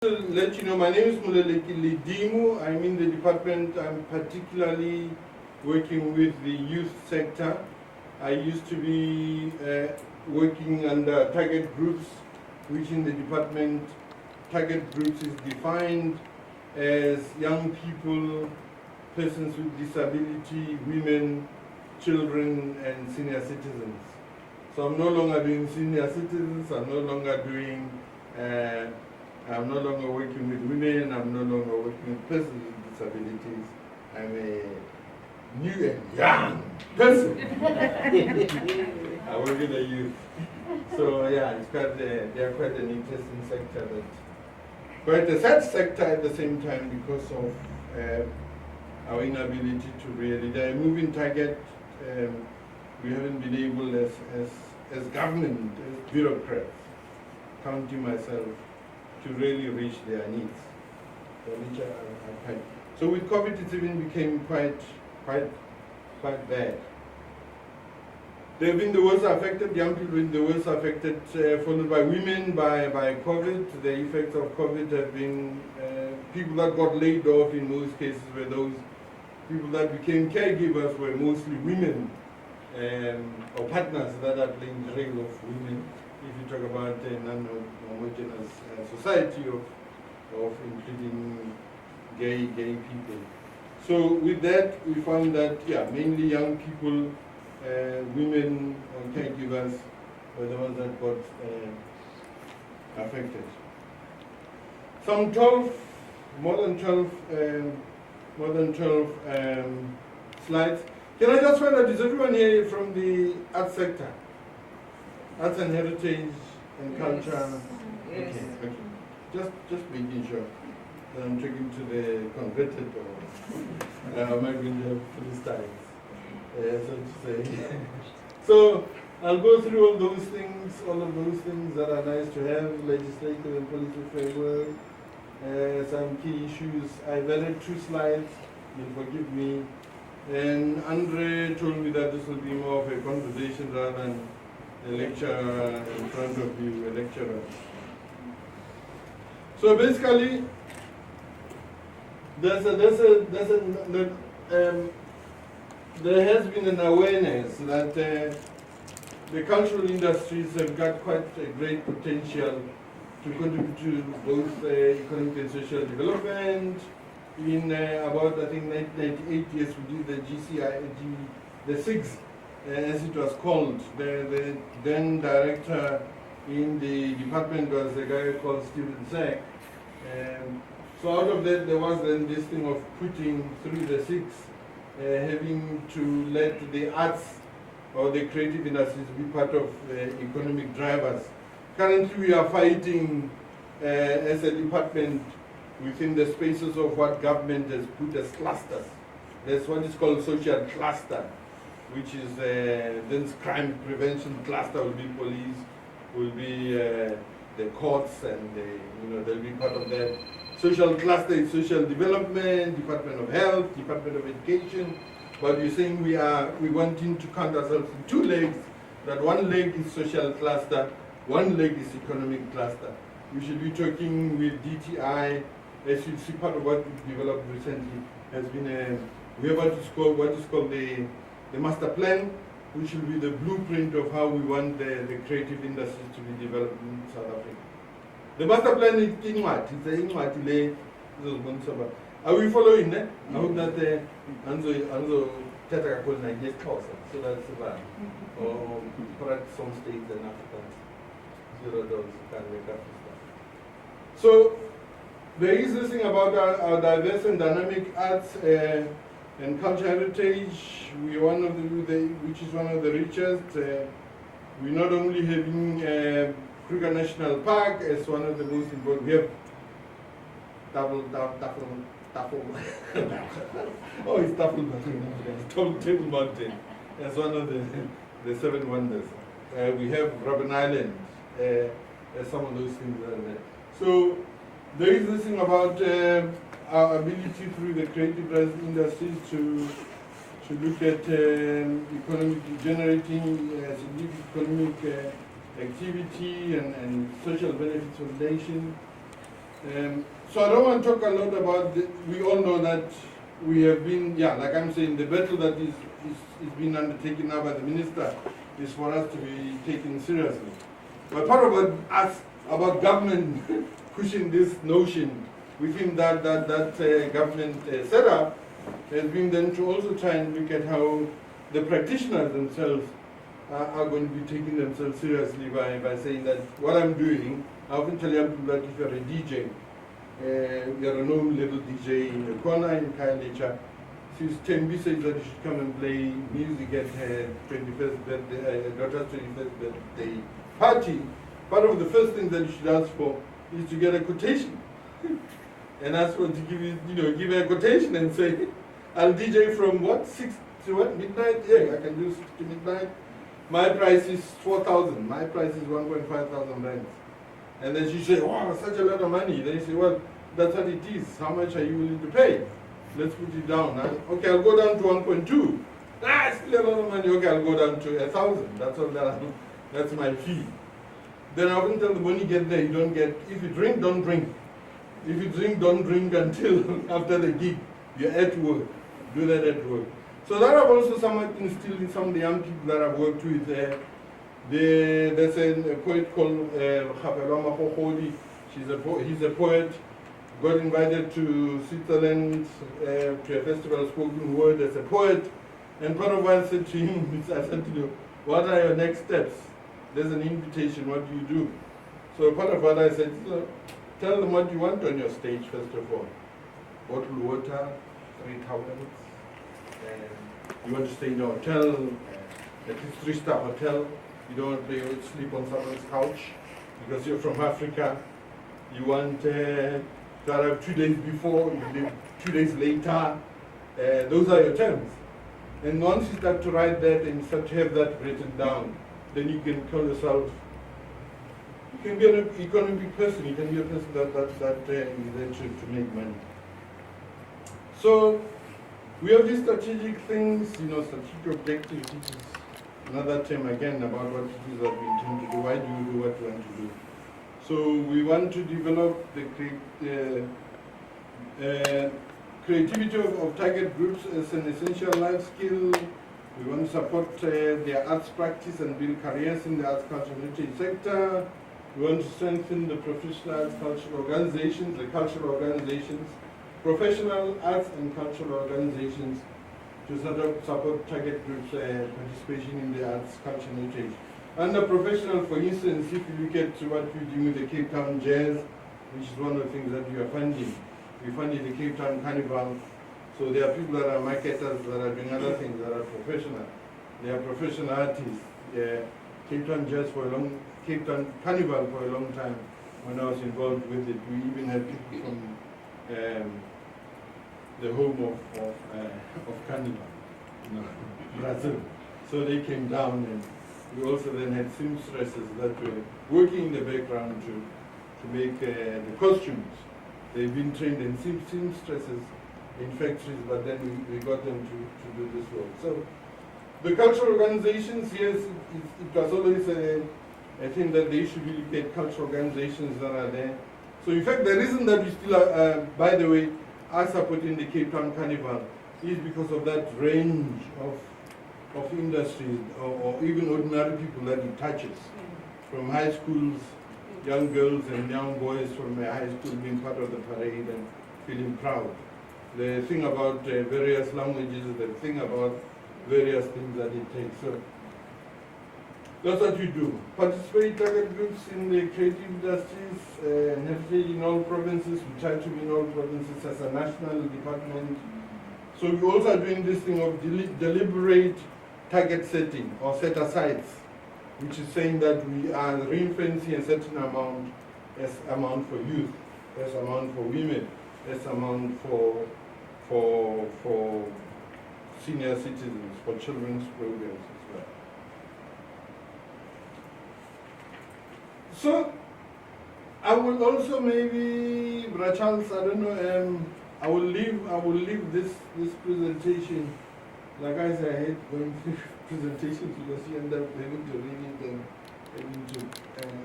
To let you know, my name is Muleleki Lidimu. I'm in the department. I'm particularly working with the youth sector. I used to be working under target groups, which in the department, target groups is defined as young people, persons with disability, women, children, and senior citizens. So I'm no longer doing senior citizens, I'm no longer working with women, I'm no longer working with persons with disabilities. I'm a new and young person. I work with the youth. So yeah, it's quite they are quite an interesting sector, quite a sad sector at the same time because of our inability to really, they're a moving target. We haven't been able as government, as bureaucrats, counting myself, to really reach their needs. So with COVID, it even became quite bad. They've been the worst affected, young people have been the worst affected, followed by women by COVID. The effects of COVID have been people that got laid off in most cases were those people that became caregivers were mostly women or partners that are playing the role of women. If you talk about a non-homogeneous society of including gay people. So with that, we found that, yeah, mainly young people, women and caregivers were the ones that got affected. Some more than 12 slides. Can I just find out, is everyone here from the arts sector? Arts and heritage and culture? Yes. Okay. Just making sure that I'm talking to the converted or maybe the Philistines, so to say. So I'll go through all of those things that are nice to have, legislative and policy framework, some key issues. I've added 2 slides, you'll forgive me. And Andre told me that this will be more of a conversation rather than a lecture in front of you, a lecturer. So basically, there has been an awareness that the cultural industries have got quite a great potential to contribute to both economic and social development. In about, I think, 1998, yes, we did the the SIGS, as it was called. The then director in the department was a guy called Stephen Sack. So out of that, there was then this thing of putting through the SIGS, having to let the arts or the creative industries be part of economic drivers. Currently, we are fighting as a department within the spaces of what government has put as clusters. There's what is called social cluster, which is then crime prevention cluster will be police, will be the courts, and they'll be part of that. Social cluster is social development, Department of Health, Department of Education. But you're saying we wanting to count ourselves in 2 legs, that one leg is social cluster, one leg is economic cluster. We should be talking with DTI. As you see, part of what we've developed recently has been we have what is called the master plan, which will be the blueprint of how we want the creative industries to be developed in South Africa. The master plan is Inwat. It's a Inwat. Are we following? I hope that Anzo Teta called Nigeria so that's about or perhaps some states and Africans. $0 can make up stuff. So there is this thing about our diverse and dynamic arts and cultural heritage. We are one of which is one of the richest. We're not only having Kruger National Park as one of the most important. We have Table Mountain as one of the 7 wonders. We have Robben Island as some of those things that are there. So there is this thing about our ability through the creative industries to look at generating significant economic activity and social benefits for the nation. So I don't want to talk a lot about we all know that we have been, like I'm saying, the battle that is being undertaken now by the minister is for us to be taken seriously. But part of us, about government pushing this notion within that government setup has been then to also try and look at how the practitioners themselves are going to be taking themselves seriously by saying that what I'm doing, I often tell young people that if you're a DJ, you're a known little DJ in the corner in Kailicha, since Tembi says that you should come and play music at her 21st birthday, daughter's 21st birthday party, part of the first thing that you should ask for is to get a quotation. And ask for to give you, give her a quotation and say, I'll DJ from what, 6 to what, midnight? Yeah, I can do 6 to midnight. My price is 4,000. My price is 1,500 rands. And then she say, wow, such a lot of money. Then you say, well, that's what it is. How much are you willing to pay? Let's put it down. Okay, I'll go down to 1.2. It's still a lot of money. Okay, I'll go down to 1,000. That's all that's my fee. Then I often tell the when you get there, you don't get, if you drink, don't drink. If you drink, don't drink until after the gig. You're at work. Do that at work. So that I've also somewhat instilled in some of the young people that I've worked with. There's a poet called Khabelwa Makgokgodi. He's a poet. Got invited to Switzerland to a festival of spoken word as a poet. And part of what I said to him is, I said to him, what are your next steps? There's an invitation, what do you do? So part of what I said is, tell them what you want on your stage, first of all. Bottled water, 3 towels. You want to stay in a hotel, at least 3-star hotel. You don't want to sleep on someone's couch because you're from Africa. You want to arrive 2 days before, you leave 2 days later. Those are your terms. And once you start to write that and you start to have that written down, then you can call yourself, you can be an economic person, you can be a person that is there to make money. So we have these strategic things, strategic objectives, which is another term again about what it is that we intend to do. Why do you do what you want to do? So we want to develop the creativity of target groups as an essential life skill. We want to support their arts practice and build careers in the arts, culture, and heritage sector. We want to strengthen the professional arts cultural organizations, the cultural organizations, professional arts and cultural organizations to support target groups' participation in the arts, culture, and heritage. Under professional, for instance, if you look at what we're doing with the Cape Town Jazz, which is one of the things that we are funding. We funded the Cape Town Carnival. So there are people that are marketers that are doing other things that are professional. They are professional artists. Cape Town Jazz Cape Town Carnival for a long time. When I was involved with it, we even had people from the home of Carnival, Brazil. So they came down, and we also then had seamstresses that were working in the background to make the costumes. They've been trained in seamstresses in factories, but then we got them to do this work. So the cultural organizations, yes, it was always a thing that they should really get cultural organizations that are there. So in fact, the reason that we still are, by the way, are supporting the Cape Town Carnival is because of that range of industries or even ordinary people that it touches. From high schools, young girls and young boys from high school being part of the parade and feeling proud. The thing about various languages, the thing about various things that it takes. So that's what we do. Participate target groups in the creative industries and heritage in all provinces. We try to be in all provinces as a national department. So we also are doing this thing of deliberate target setting or set asides, which is saying that we are ring-fencing a certain amount as amount for youth, as amount for women, as amount for senior citizens, for children's programs as well. So I will also maybe, Charles, I don't know, I will leave this presentation. Like I said, I hate going through presentations because you end up able to read it and into.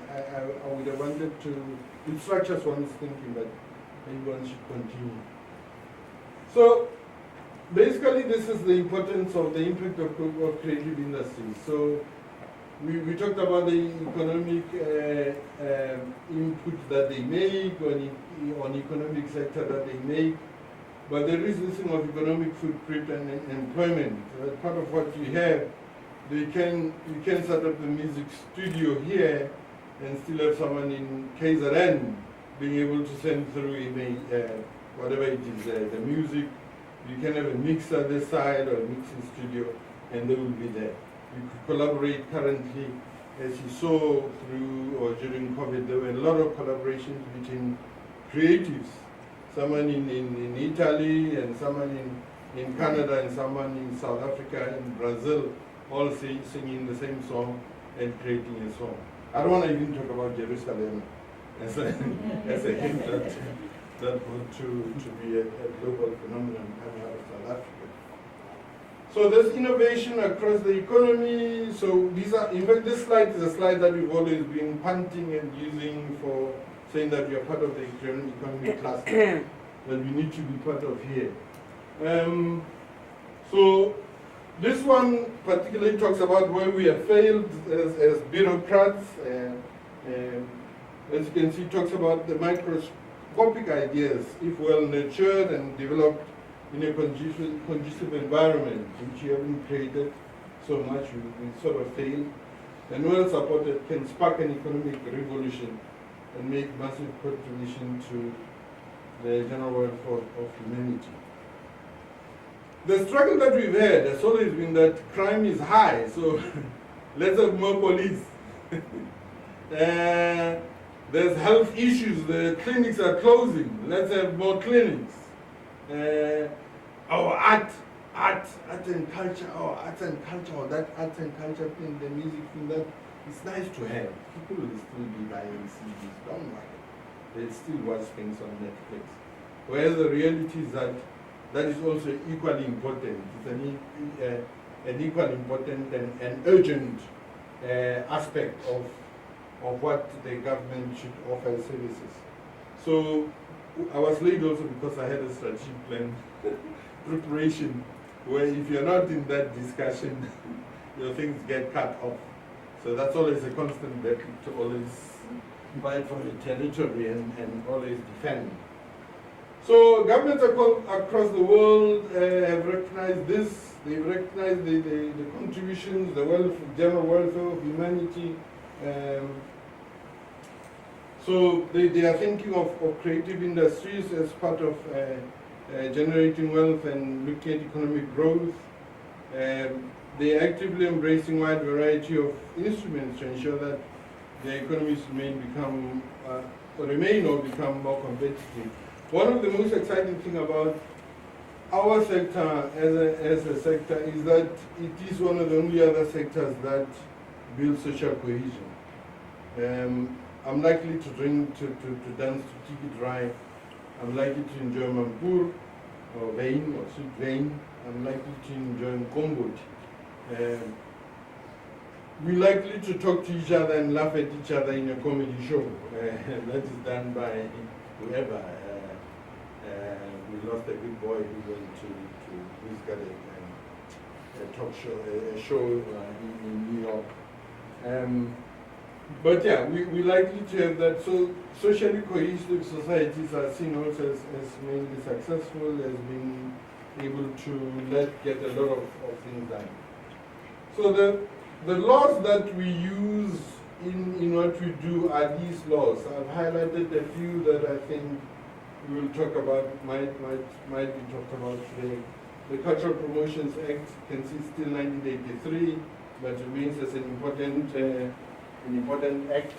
I would have wanted to, it structures one's thinking, but maybe one should continue. So basically this is the importance of the impact of creative industries. So we talked about the economic input that they make, on economic sector that they make, but there is this thing of economic footprint and employment. Part of what you have, you can set up the music studio here and still have someone in KZN being able to send through in whatever it is, the music. You can have a mixer this side or a mixing studio, and they will be there. You could collaborate currently, as you saw through or during COVID, there were a lot of collaborations between creatives. Someone in Italy, and someone in Canada, and someone in South Africa, and Brazil, all singing the same song and creating a song. I don't want to even talk about Jerusalem as a hint that ought to be a global phenomenon coming out of South Africa. So there's innovation across the economy. So these are, in fact, this slide is a slide that we've always been punting and using for saying that we are part of the economic cluster, that we need to be part of here. So this one particularly talks about where we have failed as bureaucrats. As you can see, it talks about the microscopic ideas, if well nurtured and developed in a conducive environment, which you haven't created so much, we sort of failed, and well supported, can spark an economic revolution and make massive contribution to the general welfare of humanity. The struggle that we've had has always been that crime is high, so let's have more police. There's health issues, the clinics are closing, let's have more clinics. Our art and culture, or that art and culture thing, the music thing, that it's nice to have. People will still be buying CDs, don't worry. They'll still watch things on Netflix. Whereas the reality is that that is also equally important. It's an equally important and urgent aspect of what the government should offer as services. So I was late also because I had a strategic plan preparation where if you're not in that discussion, your things get cut off. So that's always a constant battle to always fight for the territory and always defend. So governments across the world have recognized this. They've recognized the contributions, the general welfare of humanity. So they are thinking of creative industries as part of generating wealth and looking at economic growth. They are actively embracing a wide variety of instruments to ensure that their economies become more competitive. One of the most exciting things about our sector as a sector is that it is one of the only other sectors that builds social cohesion. I'm likely to dance to Tiki Dry. I'm likely to enjoy Mampur or Vein or Sweet Vein. I'm likely to enjoy Mkomboti. We're likely to talk to each other and laugh at each other in a comedy show. That is done by whoever. We lost a good boy who went who's got a talk show, a show in New York. But yeah, we're likely to have that. So socially cohesive societies are seen also as mainly successful, as being able to get a lot of things done. So the laws that we use in what we do are these laws. I've highlighted a few that I think we will talk about, might be talked about today. The Cultural Promotions Act, you can see still 1983, but remains as an important act.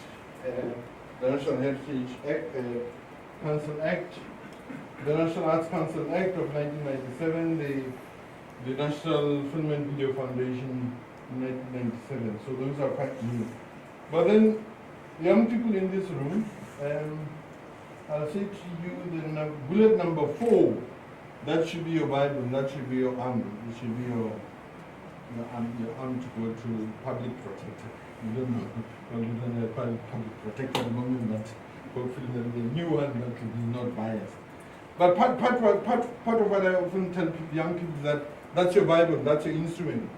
The National Heritage Act, Council Act, the National Arts Council Act of 1997, the National Film and Video Foundation in 1997. So those are quite new. But then, young people in this room, I'll say to you the bullet number 4, that should be your Bible, that should be your armor, it should be you're on to go to public protector. We don't know. Well, we don't have public protector at the moment, but hopefully there'll be a new one that will be not biased. But part of what I often tell young people is that that's your Bible, that's your instrument.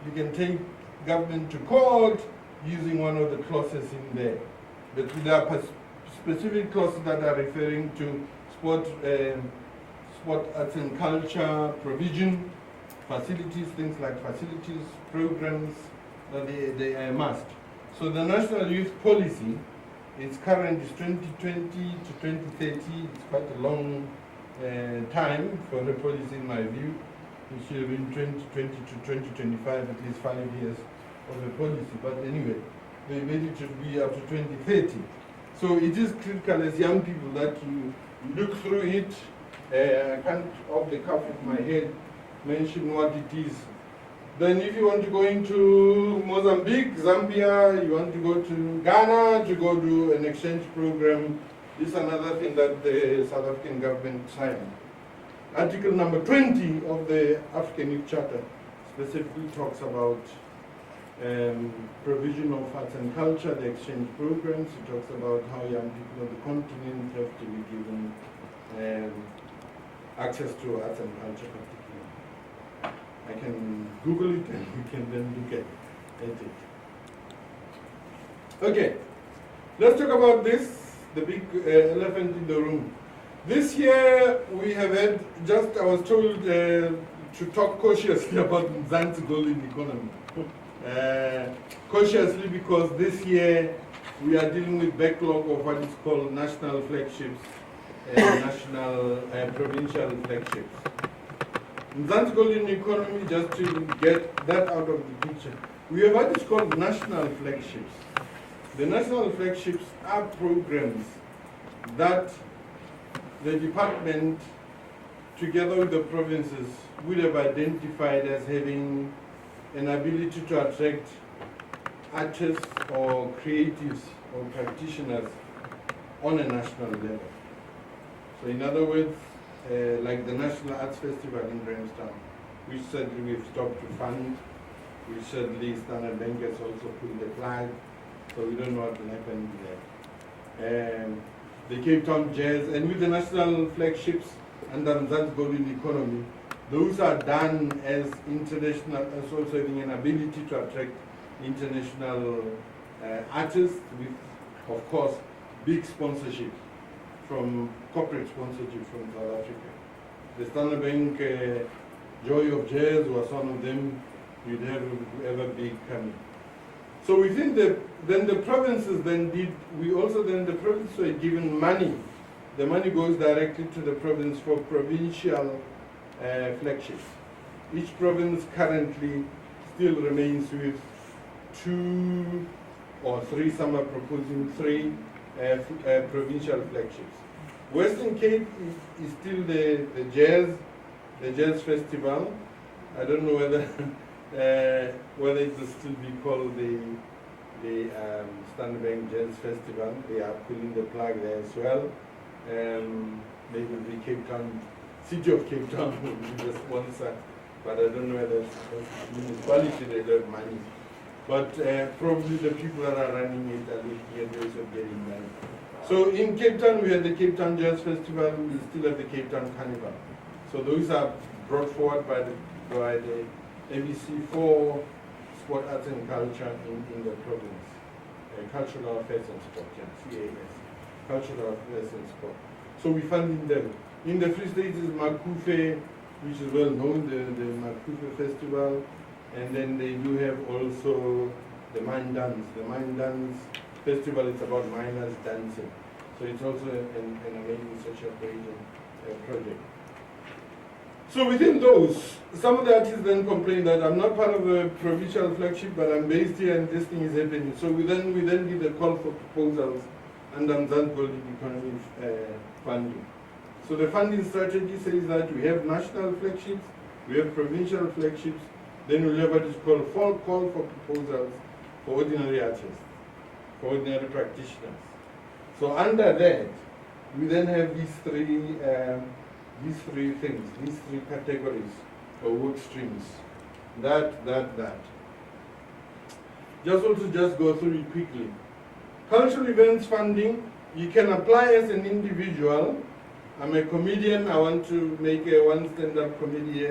You can take government to court using one of the clauses in there. But there are specific clauses that are referring to sport, arts and culture, provision, facilities, things like facilities, programs, that they are a must. So the National Youth Policy, its current is 2020 to 2030. It's quite a long time for a policy in my view. It should have been 2020 to 2025, at least 5 years of a policy. But anyway, they made it to be up to 2030. So it is critical as young people that you look through it. I can't, off the cuff of my head, mention what it is. Then if you want to go into Mozambique, Zambia, you want to go to Ghana to go do an exchange program, this is another thing that the South African government signed. Article number 20 of the African Youth Charter specifically talks about provision of arts and culture, the exchange programs. It talks about how young people on the continent have to be given access to arts and culture particularly. I can Google it and we can then look at it. Okay, let's talk about this, the big elephant in the room. This year we have had, I was told to talk cautiously about Mzansi golden economy. Cautiously because this year we are dealing with backlog of what is called national flagships, provincial flagships. Mzansi golden economy, just to get that out of the picture, we have what is called national flagships. The national flagships are programs that the department, together with the provinces, would have identified as having an ability to attract artists or creatives or practitioners on a national level. So in other words, like the National Arts Festival in Grahamstown, which certainly we've stopped to fund, which certainly Standard Bank has also pulled the flag, so we don't know what will happen there. The Cape Town Jazz, and with the national flagships under Mzansi Golden Economy, those are done as international, as also having an ability to attract international artists with, of course, big sponsorship from corporate sponsorship from South Africa. The Standard Bank Joy of Jazz was one of them. You'd have whoever big coming. So within the provinces the provinces were given money. The money goes directly to the province for provincial flagships. Each province currently still remains with 2 or 3, some are proposing 3 provincial flagships. Western Cape is still the jazz festival. I don't know whether it will still be called the Standard Bank Jazz Festival. They are pulling the plug there as well. Maybe the Cape Town, City of Cape Town will be the sponsor, but I don't know whether it's the municipality, they have money. But probably the people that are running it are looking at ways of getting money. So in Cape Town, we have the Cape Town Jazz Festival, we still have the Cape Town Carnival. So those are brought forward by the ABC for sport, arts and culture in the province. Cultural affairs and sport, CAS. Cultural affairs and sport. So we funding them. In the Free State is Makufe, which is well known, the Makufe Festival. And then they do have also the Mine Dance. The Mine Dance Festival is about miners dancing. So it's also an amazing social project. So within those, some of the artists then complain that I'm not part of a provincial flagship, but I'm based here and this thing is happening. So we then give a call for proposals under Mzansi Golden Economy funding. So the funding strategy says that we have national flagships, we have provincial flagships, then we'll have what is called call for proposals for ordinary artists, for ordinary practitioners. So under that, we then have these three things, these 3 categories or work streams. that. Just want to just go through it quickly. Cultural events funding, you can apply as an individual. I'm a comedian, I want to make one stand-up comedy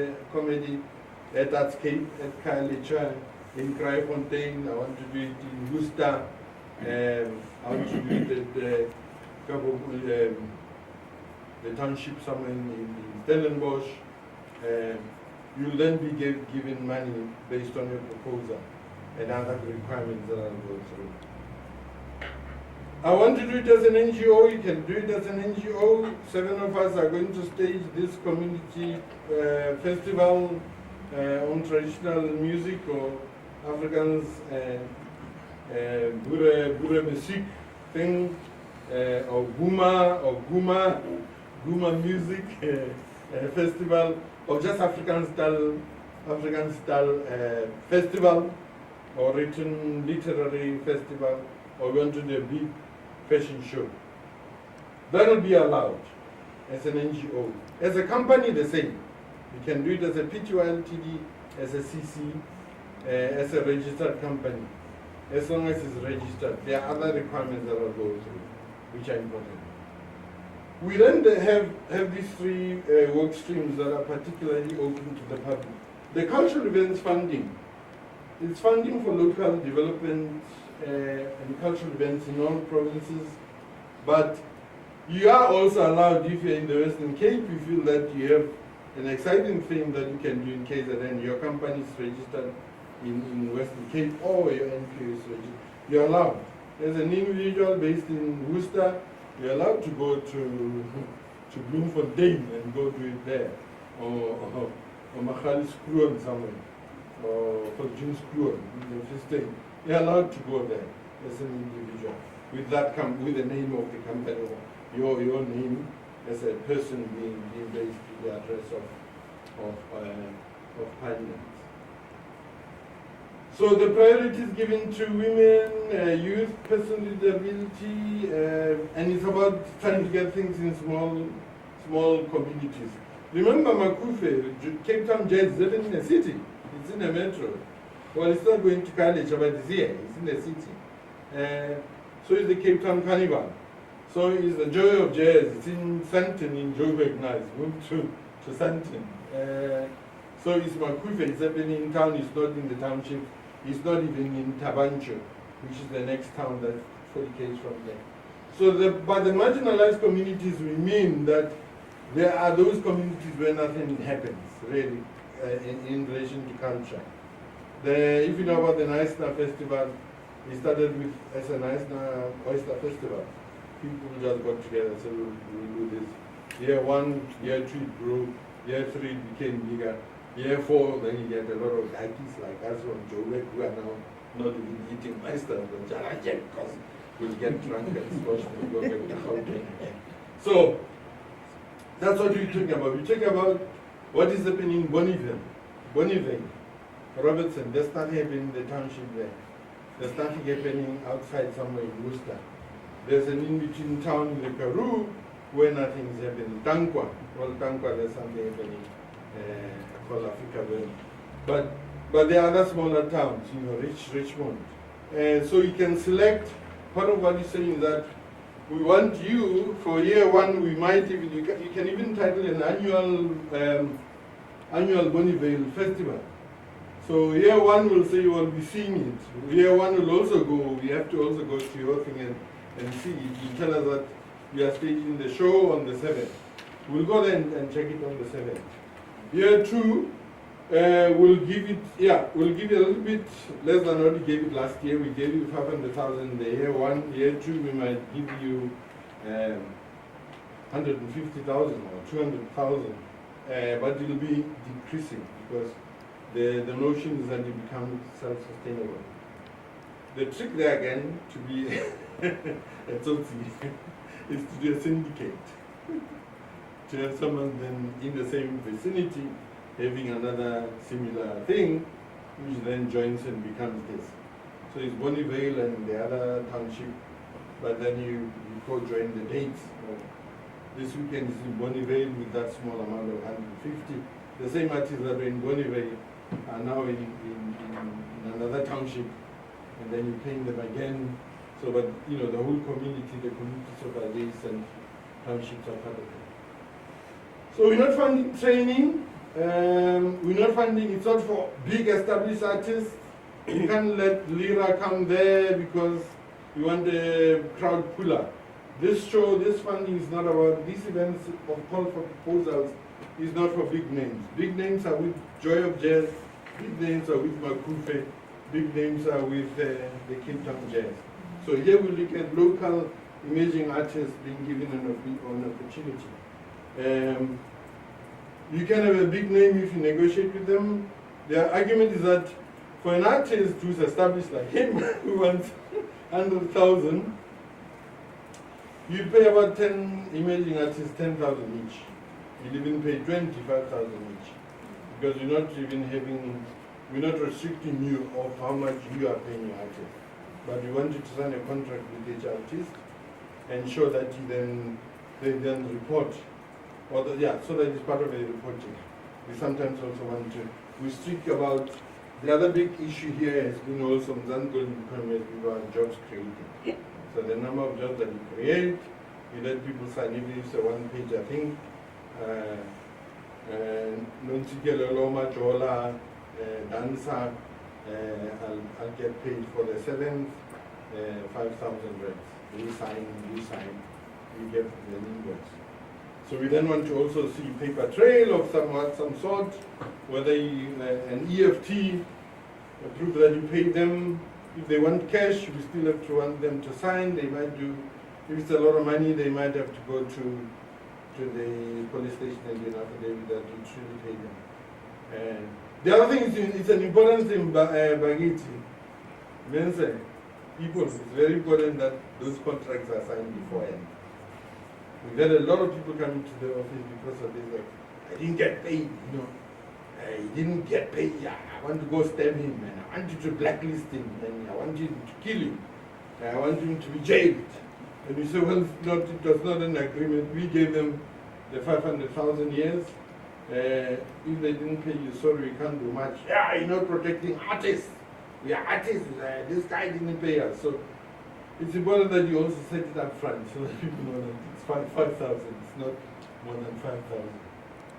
at Artscape, at Kalicha, in Kraaifontein. I want to do it in Worcester. I want to do it at the township somewhere in Stellenbosch. You'll then be given money based on your proposal and other requirements that I'll go through. I want to do it as an NGO. You can do it as an NGO. 7 of us are going to stage this community festival on traditional music or Africans Bure music thing, or Guma music festival, or just African style festival, or written literary festival, or we want to do a big fashion show. That will be allowed as an NGO. As a company, the same. You can do it as a PTY Ltd, as a CC, as a registered company. As long as it's registered, there are other requirements that will go through, which are important. We then have these 3 work streams that are particularly open to the public. The cultural events funding. It's funding for local development and cultural events in all provinces, but you are also allowed, if you're in the Western Cape, you feel that you have an exciting thing that you can do in KZN, your company is registered in Western Cape, or your NPO is registered, you're allowed. As an individual based in Worcester, you're allowed to go to Bloemfontein and go do it there, or Machalis Kruon somewhere, or for Jim's Kruon, you're allowed to go there as an individual with with the name of the company, or your name as a person being based in the address of Parliament. So the priority is given to women, youth, person with disability, and it's about trying to get things in small communities. Remember Makufe, Cape Town Jazz is even in a city. It's in a metro. Well, it's not going to college, but it's here. It's in the city. So is the Cape Town Carnival. So is the Joy of Jazz. It's in Sandton in Joburg now. It's moved to Sandton. So is Makufe. It's happening in town. It's not in the township. It's not even in Tabancho, which is the next town that's 40 km from there. So by the marginalized communities, we mean that there are those communities where nothing happens, really, in relation to culture. If you know about the Naisna Festival, it started with as a Naisna Oyster Festival. People just got together and said, we'll do this. Year 1, year 2 it grew, year 3 it became bigger. Year 4, then you get a lot of dikis like us from Joburg who are now not even eating Oyster, because we'll get drunk and squash and go back to Gauteng. So, that's what we're talking about. We're talking about what is happening in Bonneville, Robertson. There's nothing happening in the township there. There's nothing happening outside somewhere in Worcester. There's an in-between town in the Karoo where nothing is happening. Tankwa, there's something happening called Africa there. But there are other smaller towns, Richmond. So you can select, part of what you're saying is that we want you, for year 1, we might even, you can even title an annual Bonneville Festival. So year 1 will say you will be seeing it. Year 1 will also go, we have to also go to your thing and see it. You tell us that we are staging the show on the 7th. We'll go there and check it on the 7th. Year 2, we'll give you a little bit less than what we gave it last year. We gave you 500,000 the year 1. Year 2, we might give you 150,000 or 200,000, but it will be decreasing because the notion is that you become self-sustainable. The trick there again to be a Tsotsi is to do a syndicate. To have someone then in the same vicinity having another similar thing, which then joins and becomes this. So it's Bonneville and the other township, but then you co-join the dates. This weekend is in Bonneville with that small amount of 150. the same artists that were in Bonneville are now in another township, and then you paint them again. So, but the whole community, the communities of adjacent townships are part of it. So we're not funding training. We're not funding, it's not for big established artists. You can't let Lira come there because you want a crowd puller. This show, this funding is not about, these events of call for proposals is not for big names. Big names are with Joy of Jazz, big names are with Makufe, big names are with the Cape Town Jazz. So here we look at local emerging artists being given an opportunity. You can have a big name if you negotiate with them. Their argument is that for an artist who's established like him, who wants 100,000, you pay about 10 emerging artists 10,000 each. You'll even pay 25,000 each. Because we're not restricting you of how much you are paying your artist. But we want you to sign a contract with each artist and show that they then report. So that it's part of a reporting. We sometimes also want to, we speak about, the other big issue here has been also Mzanzibari economy has been about jobs created. So the number of jobs that you create, you let people sign, even if it's a one page, I think, Nontikelo Loma Jola, Dansa, I'll get paid for the 7th, 5,000 rents. You sign, you get the invoice. So we then want to also see paper trail of some sort, whether an EFT, proof that you pay them. If they want cash, we still have to want them to sign. They might do, if it's a lot of money, they might have to go to the police station and do an affidavit that you truly pay them. The other thing is, it's an important thing, Bagiti. People, it's very important that those contracts are signed beforehand. We've had a lot of people coming to the office because of this, like, I didn't get paid, I didn't get paid, I want to go stab him, and I want you to blacklist him, and I want you to kill him, and I want him to be jailed. And we said, well, it was not an agreement. We gave them the 500,000 years. If they didn't pay you, sorry, we can't do much. You're not protecting artists. We are artists, this guy didn't pay us. So it's important that you also set it up front so that people know that it's 5,000, it's not more than 5,000.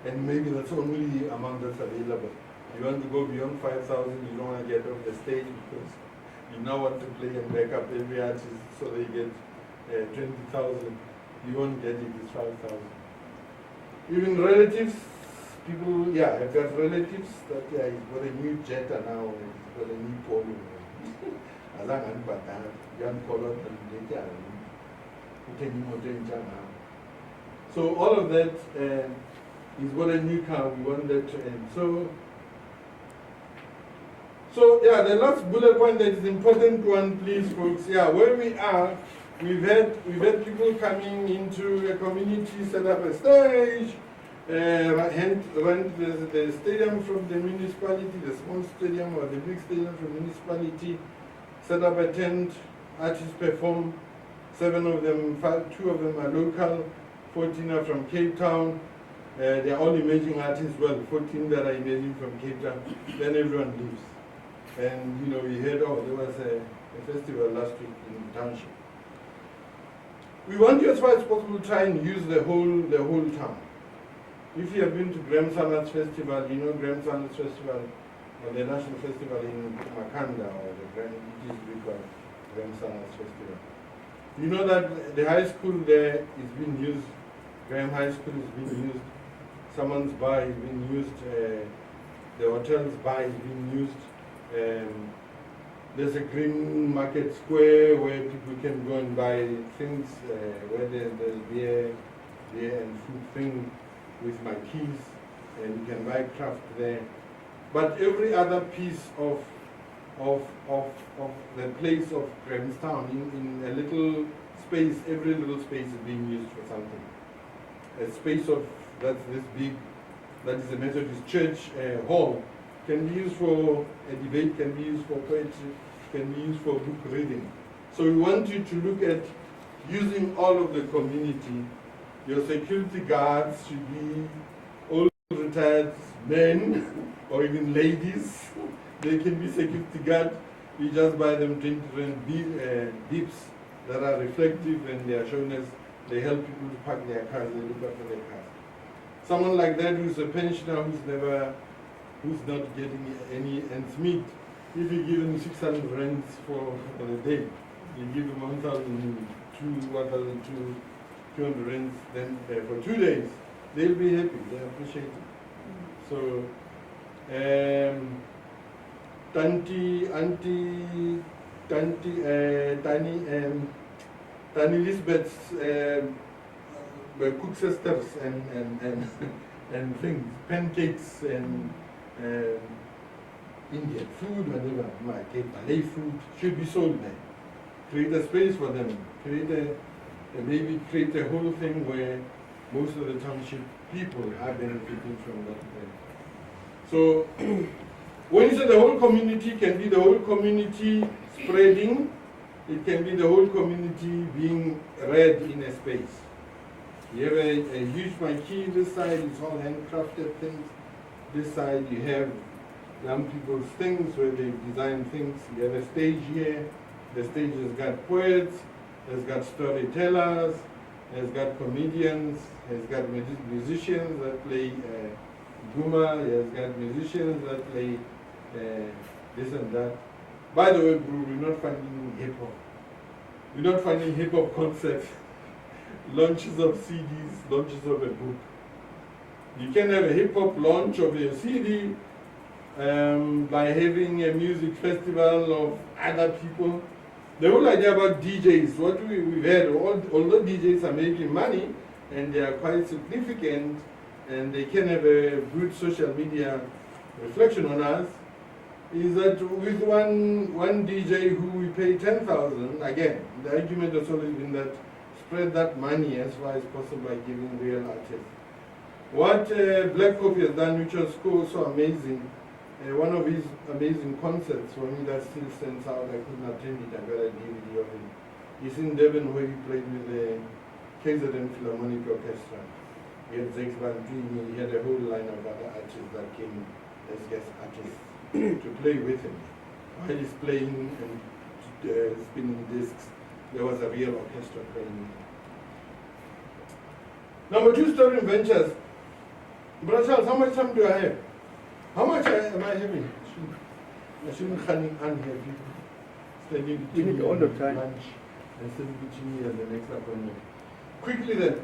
And maybe that's only amount that's available. You want to go beyond 5,000, you don't want to get off the stage because you now want to play and back up every artist so they get 20,000. You won't get it, it's 5,000. Even relatives, people, I've got relatives that, he's got a new Jetta now, he's got a new Polo. So all of that is what a new car we want that to end. So the last bullet point that is important one, please, folks. Where we are, we've had people coming into a community, set up a stage, rent the stadium from the municipality, the small stadium or the big stadium from the municipality. Set up a tent, artists perform, 7 of them, 2 of them are local, 14 are from Cape Town. They're all emerging artists, 14 that are emerging from Cape Town. Then everyone leaves. And we heard, there was a festival last week in the township. We want you as far as possible to try and use the whole town. If you have been to Graham Sanders Festival, Graham Sanders Festival, or the National Festival in Makanda, or the Graham Sanders Festival. You know that the high school there is being used, Graham High School is being used, someone's bar is being used, the hotel's bar is being used. There's a green market square where people can go and buy things, where there's beer and food thing with my keys, and you can buy craft there. But every other piece of the place of Grahamstown, in a little space, every little space is being used for something. A space that's this big, that is a Methodist church hall, can be used for a debate, can be used for poetry, can be used for book reading. So we want you to look at using all of the community. Your security guards should be retired men or even ladies. They can be security guard. We just buy them 20 rand dips that are reflective, and they are shown as they help people to park their cars, they look after their cars. Someone like that who's a pensioner who's not getting any ends meet, if you give them 600 rands for the day, you give them 1,200 rands, then for 2 days, they'll be happy, they appreciate it. So, Tani Lisbeth's cook sisters and things, pancakes and Indian food, whatever, Malay food, should be sold there. Create a space for them, maybe create a whole thing where most of the township people are benefiting from that. So, when you say the whole community, can be the whole community spreading, it can be the whole community being read in a space. You have a huge marquee, this side is all handcrafted things, this side you have young people's things where they design things. You have a stage here, the stage has got poets, has got storytellers, has got comedians, has got musicians that play Guma, he has got musicians that play this and that. By the way, bro, we're not finding hip hop. We're not finding hip hop concerts, launches of CDs, launches of a book. You can have a hip hop launch of a CD by having a music festival of other people. The whole idea about DJs, what we've heard, although DJs are making money and they are quite significant and they can have a good social media reflection on us, is that with one DJ who we pay 10,000, again, the argument has always been that spread that money as far as possible by giving real artists. What Black Coffee has done, which was so amazing, one of his amazing concerts for me that still stands out, I couldn't attend it, I got a DVD of it. It's in Devon where he played with the KZN Philharmonic Orchestra. He had Zex Van Dien, he had a whole line of other artists that came as guest artists to play with him. While he's playing and spinning discs, there was a real orchestra playing. Number 2, Story Ventures. Brother Charles, how much time do I have? How much am I having? I shouldn't unhappy. Standing between me and lunch and standing between me and the next appointment. Quickly then.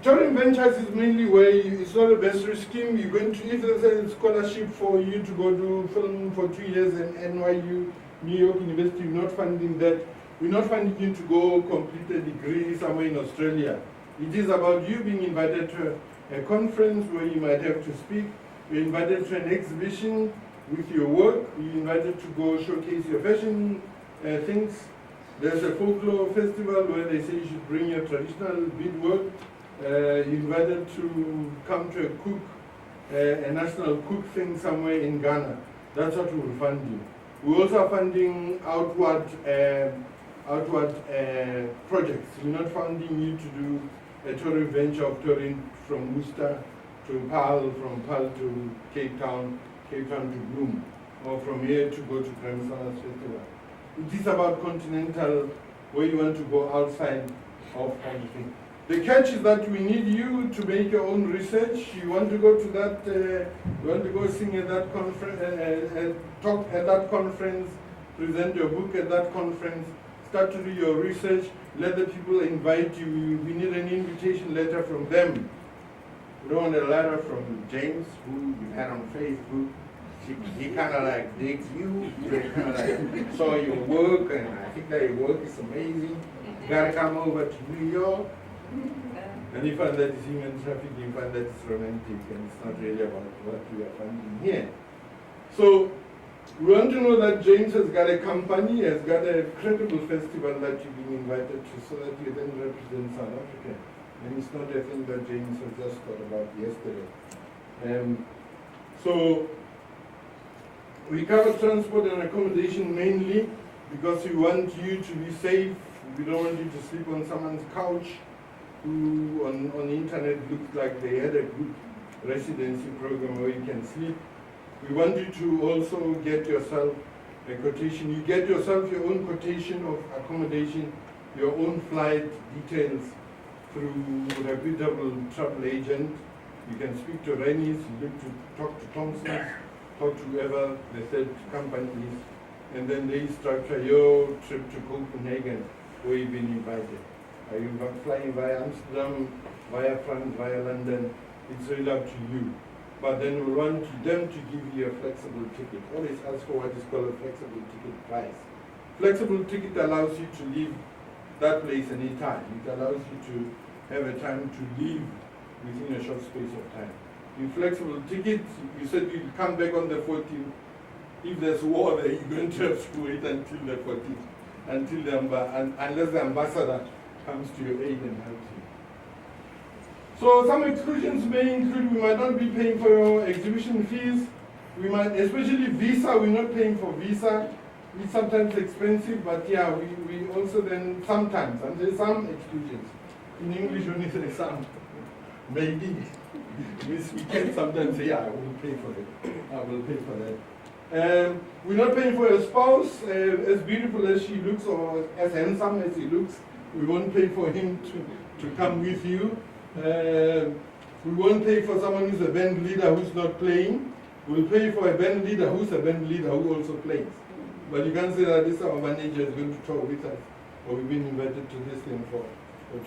Touring Ventures is mainly where it's not a bursary scheme. You're going to, if there's a scholarship for you to go do film for 2 years in NYU, New York University, we're not funding that. We're not funding you to go complete a degree somewhere in Australia. It is about you being invited to a conference where you might have to speak. You're invited to an exhibition with your work. You're invited to go showcase your fashion things. There's a folklore festival where they say you should bring your traditional beadwork. You're invited to come to a national cook thing somewhere in Ghana. That's what we will fund you. We also are funding outward projects. We're not funding you to do a touring venture of touring from Worcester to Paarl, from Paarl to Cape Town to Bloom, or from here to go to Gramsana's Festival. It is about continental, where you want to go outside of country. The catch is that we need you to make your own research. You want to go to that, you want to go sing at that conference, talk at that conference, present your book at that conference, start to do your research, let the people invite you. We need an invitation letter from them. We don't want a letter from James, who you had on Facebook. He kind of like digs you, he kind of like saw your work, and I think that your work is amazing. You gotta come over to New York. And you find that it's human trafficking, you find that it's romantic, and it's not really about what we are finding here. So, we want to know that James has got a company, has got a credible festival that you've been invited to, so that you then represent South Africa. And it's not a thing that James has just thought about yesterday. So, we cover transport and accommodation mainly because we want you to be safe. We don't want you to sleep on someone's couch who on the internet looked like they had a good residency program where you can sleep. We want you to also get yourself a quotation. You get yourself your own quotation of accommodation, your own flight details through a reputable travel agent. You can speak to Rennies, you look to talk to Thompson's, talk to whoever the third company is, and then they structure your trip to Copenhagen where you've been invited. Are you flying via Amsterdam, via France, via London? It's really up to you. But then we want them to give you a flexible ticket. Always ask for what is called a flexible ticket price. Flexible ticket allows you to leave that place anytime. It allows you to have a time to leave within a short space of time. In flexible tickets, you said you'll come back on the 14th. If there's war there, you're going to have to wait until the 14th, unless the ambassador comes to your aid and helps you. So some exclusions may include, we might not be paying for your exhibition fees. We might, especially visa, we're not paying for visa. It's sometimes expensive, but yeah, we also then sometimes, and there's some exclusions. In English, when you say some, maybe. We can sometimes say, yeah, I will pay for it. I will pay for that. We're not paying for your spouse, as beautiful as she looks or as handsome as he looks. We won't pay for him to come with you. We won't pay for someone who's a band leader who's not playing. We'll pay for a band leader who's a band leader who also plays. But you can't say that this our manager is going to tour with us, or we've been invited to this thing for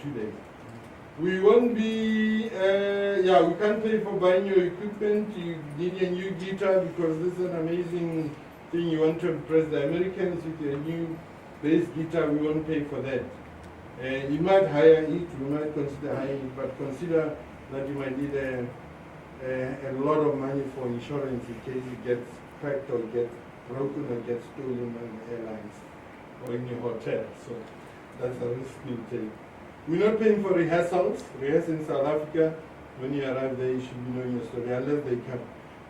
2 days. We won't be, we can't pay for buying your equipment. You need a new guitar because this is an amazing thing. You want to impress the Americans with your new bass guitar. We won't pay for that. You might hire it, you might consider hiring it, but consider that you might need a lot of money for insurance in case it gets cracked or gets broken or gets stolen by the airlines or in your hotel. So that's a risk you take. We're not paying for rehearsals. Rehearsal in South Africa, when you arrive there, you should be knowing your story, unless they come.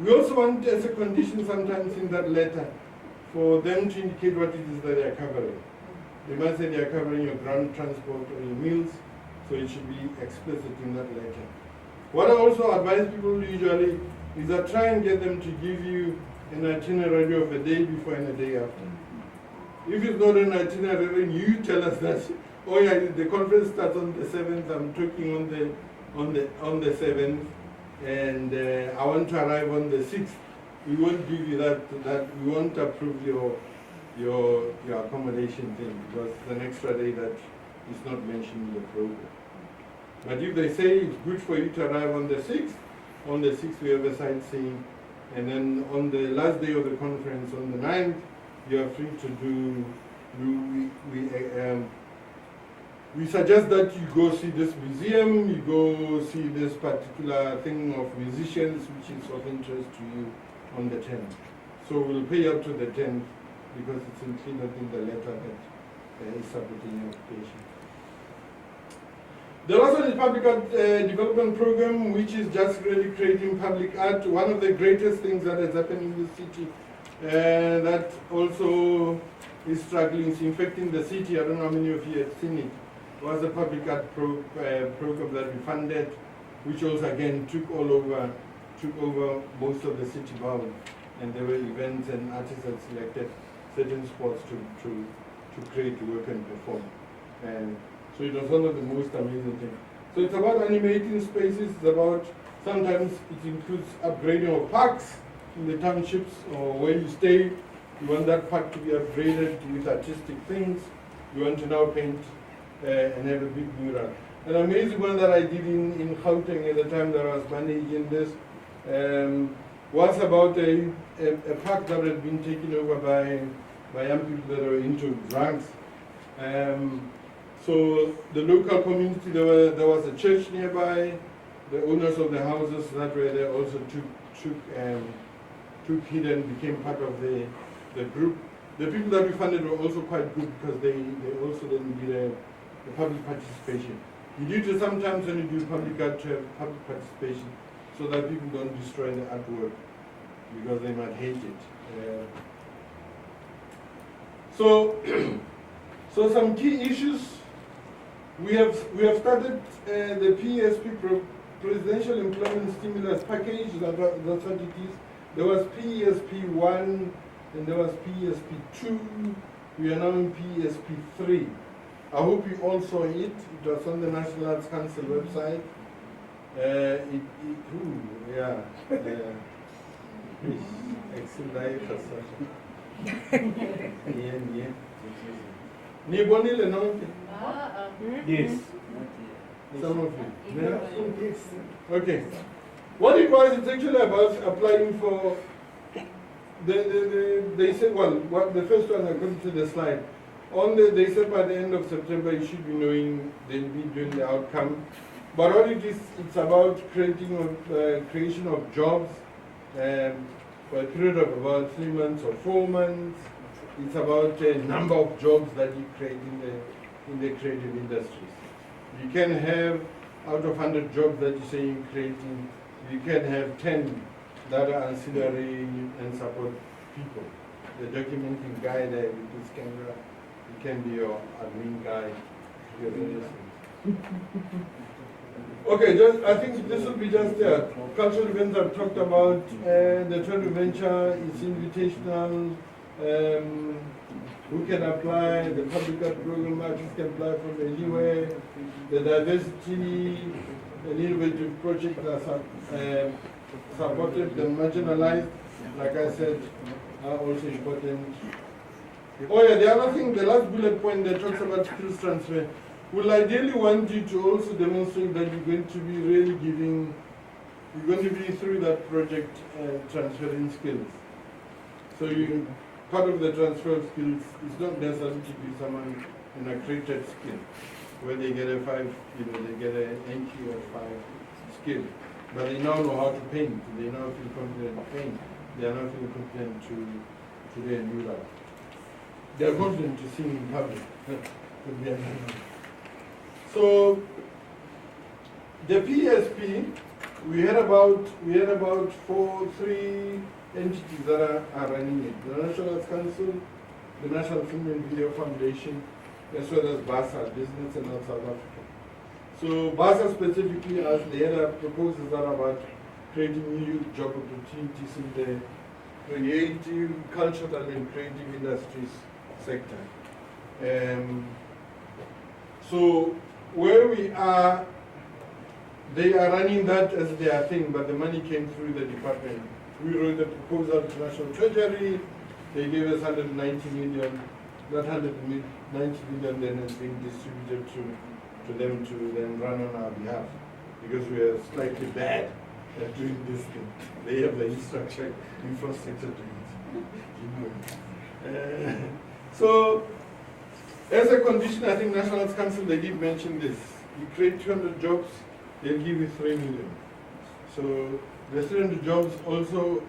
We also want, as a condition sometimes in that letter, for them to indicate what it is that they are covering. They might say they are covering your ground transport or your meals, so it should be explicit in that letter. What I also advise people usually is that try and get them to give you an itinerary of a day before and a day after. If it's not an itinerary, you tell us that, oh yeah, the conference starts on the 7th, I'm talking on the 7th, and I want to arrive on the 6th. We won't give you that we won't approve your accommodation thing because it's an extra day that is not mentioned in the program. But if they say it's good for you to arrive on the 6th we have a sightseeing, and then on the last day of the conference, on the 9th, you are free to do, we suggest that you go see this museum, you go see this particular thing of musicians which is of interest to you on the 10th. So we'll pay up to the 10th because it's included in the letter that is submitting your application. There also is Public Art Development Program, which is just really creating public art. One of the greatest things that has happened in the city that also is struggling, is infecting the city. I don't know how many of you have seen it. It was a public art program that we funded, which also again took over most of the city bound. And there were events and artists that selected certain spots to create, work and perform. And so it was one of the most amazing things. So it's about animating spaces, it's about, sometimes it includes upgrading of parks in the townships or where you stay. You want that park to be upgraded with artistic things. You want to now paint and have a big mural. An amazing one that I did in Gauteng at the time that I was managing this was about a park that had been taken over by young people that were into drugs. So the local community, there was a church nearby. The owners of the houses that were there also took heed and became part of the group. The people that we funded were also quite good because they also then did a public participation. You need to sometimes when you do public art to have public participation so that people don't destroy the artwork because they might hate it. So some key issues. We have started the PSP Presidential Employment Stimulus Package, that's what it is. There was PESP1 and there was PESP2. We are now in PESP3. I hope you all saw it. It was on the National Arts Council website. Yes. Some of you. Yeah? Okay. What it was, it's actually about applying for they said, well, what the first one, according to the slide, they said by the end of September you should be knowing, they'll be doing the outcome. But what it is, it's about creation of jobs for a period of about 3 months or 4 months. It's about a number of jobs that you create in the creative industries. You can have, out of 100 jobs that you say you're creating, you can have 10 that are ancillary and support people. The documenting guy there with his camera, he can be your admin guy. Okay, I think this will be just cultural events I've talked about. The Trade Venture is invitational. Who can apply? The public art program artists can apply from anywhere. The diversity and innovative projects are supported and marginalized, like I said, are also important. Oh yeah, the other thing, the last bullet point that talks about skills transfer, will ideally want you to also demonstrate that you're going to be really giving, you're going to be through that project transferring skills. So part of the transfer of skills is not necessarily to be someone in a created skill, where they get a 5, they get an NQ of 5 skill. But they now know how to paint, they now feel confident to paint, they are now feeling confident to do a mural. They are confident to sing in public. So the PSP, we had about 3 entities that are running it. The National Arts Council, the National Film and Video Foundation, as well as BASA, Business and Arts South Africa. So BASA specifically, as they had proposals that are about creating new job opportunities in the creative, cultural and creative industries sector. So where we are, they are running that as their thing, but the money came through the department. We wrote the proposal to National Treasury, they gave us 190 million. That 190 million then is being distributed to them to then run on our behalf, because we are slightly bad at doing this thing. They have the infrastructure to it. So, as a condition, I think National Arts Council, they did mention this. You create 200 jobs, they'll give you 3 million. So, the 300 jobs also,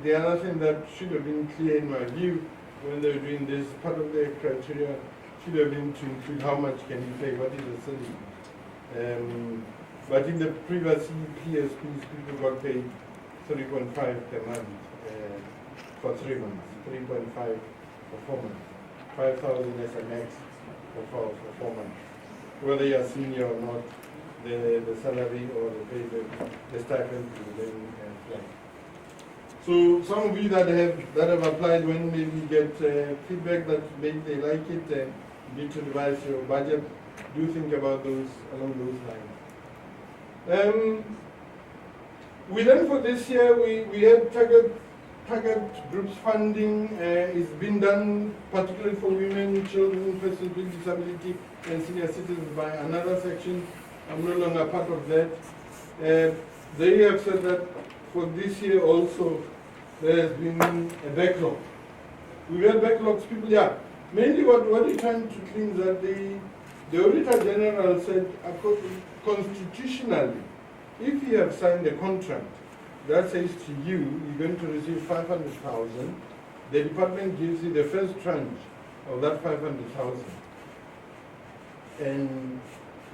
the other thing that should have been clear in my view, when they were doing this, part of their criteria should have been to include how much can you pay, what is the salary. But in the previous PSPs, people got paid 3.5 per month for 3 months, 3.5 for 4 months, 5,000 as a max for 4 months. Whether you are senior or not, the salary or the stipend will then fly. So some of you that have applied, when maybe get feedback that maybe they like it, you need to revise your budget, do think about those along those lines. We then for this year we had target groups funding. It's been done particularly for women, children, persons with disability, and senior citizens by another section. I'm no longer part of that. They have said that for this year also there has been a backlog. We've had backlogs, people, mainly what we're trying to clean is that the Auditor General said constitutionally, if you have signed a contract that says to you, you're going to receive 500,000, the department gives you the first tranche of that 500,000. And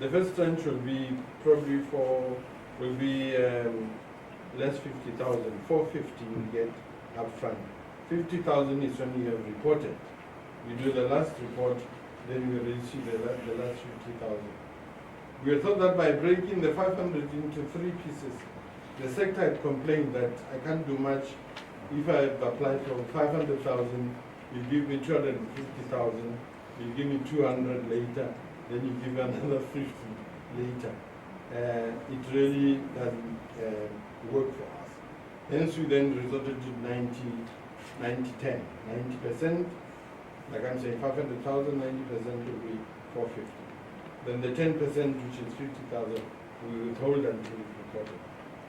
the first tranche will be probably less 50,000, 450 you get up front. 50,000 is when you have reported. You do the last report, then you will receive the last 50,000. We thought that by breaking the 500 into 3 pieces, the sector had complained that I can't do much. If I apply for 500,000, you give me 250,000, you give me 200 later, then you give me another 50 later. It really doesn't work for us. Hence we then resorted to 90-10. 90%, like I'm saying, 500,000, 90% will be 450. Then the 10%, which is 50,000, we withhold until reported.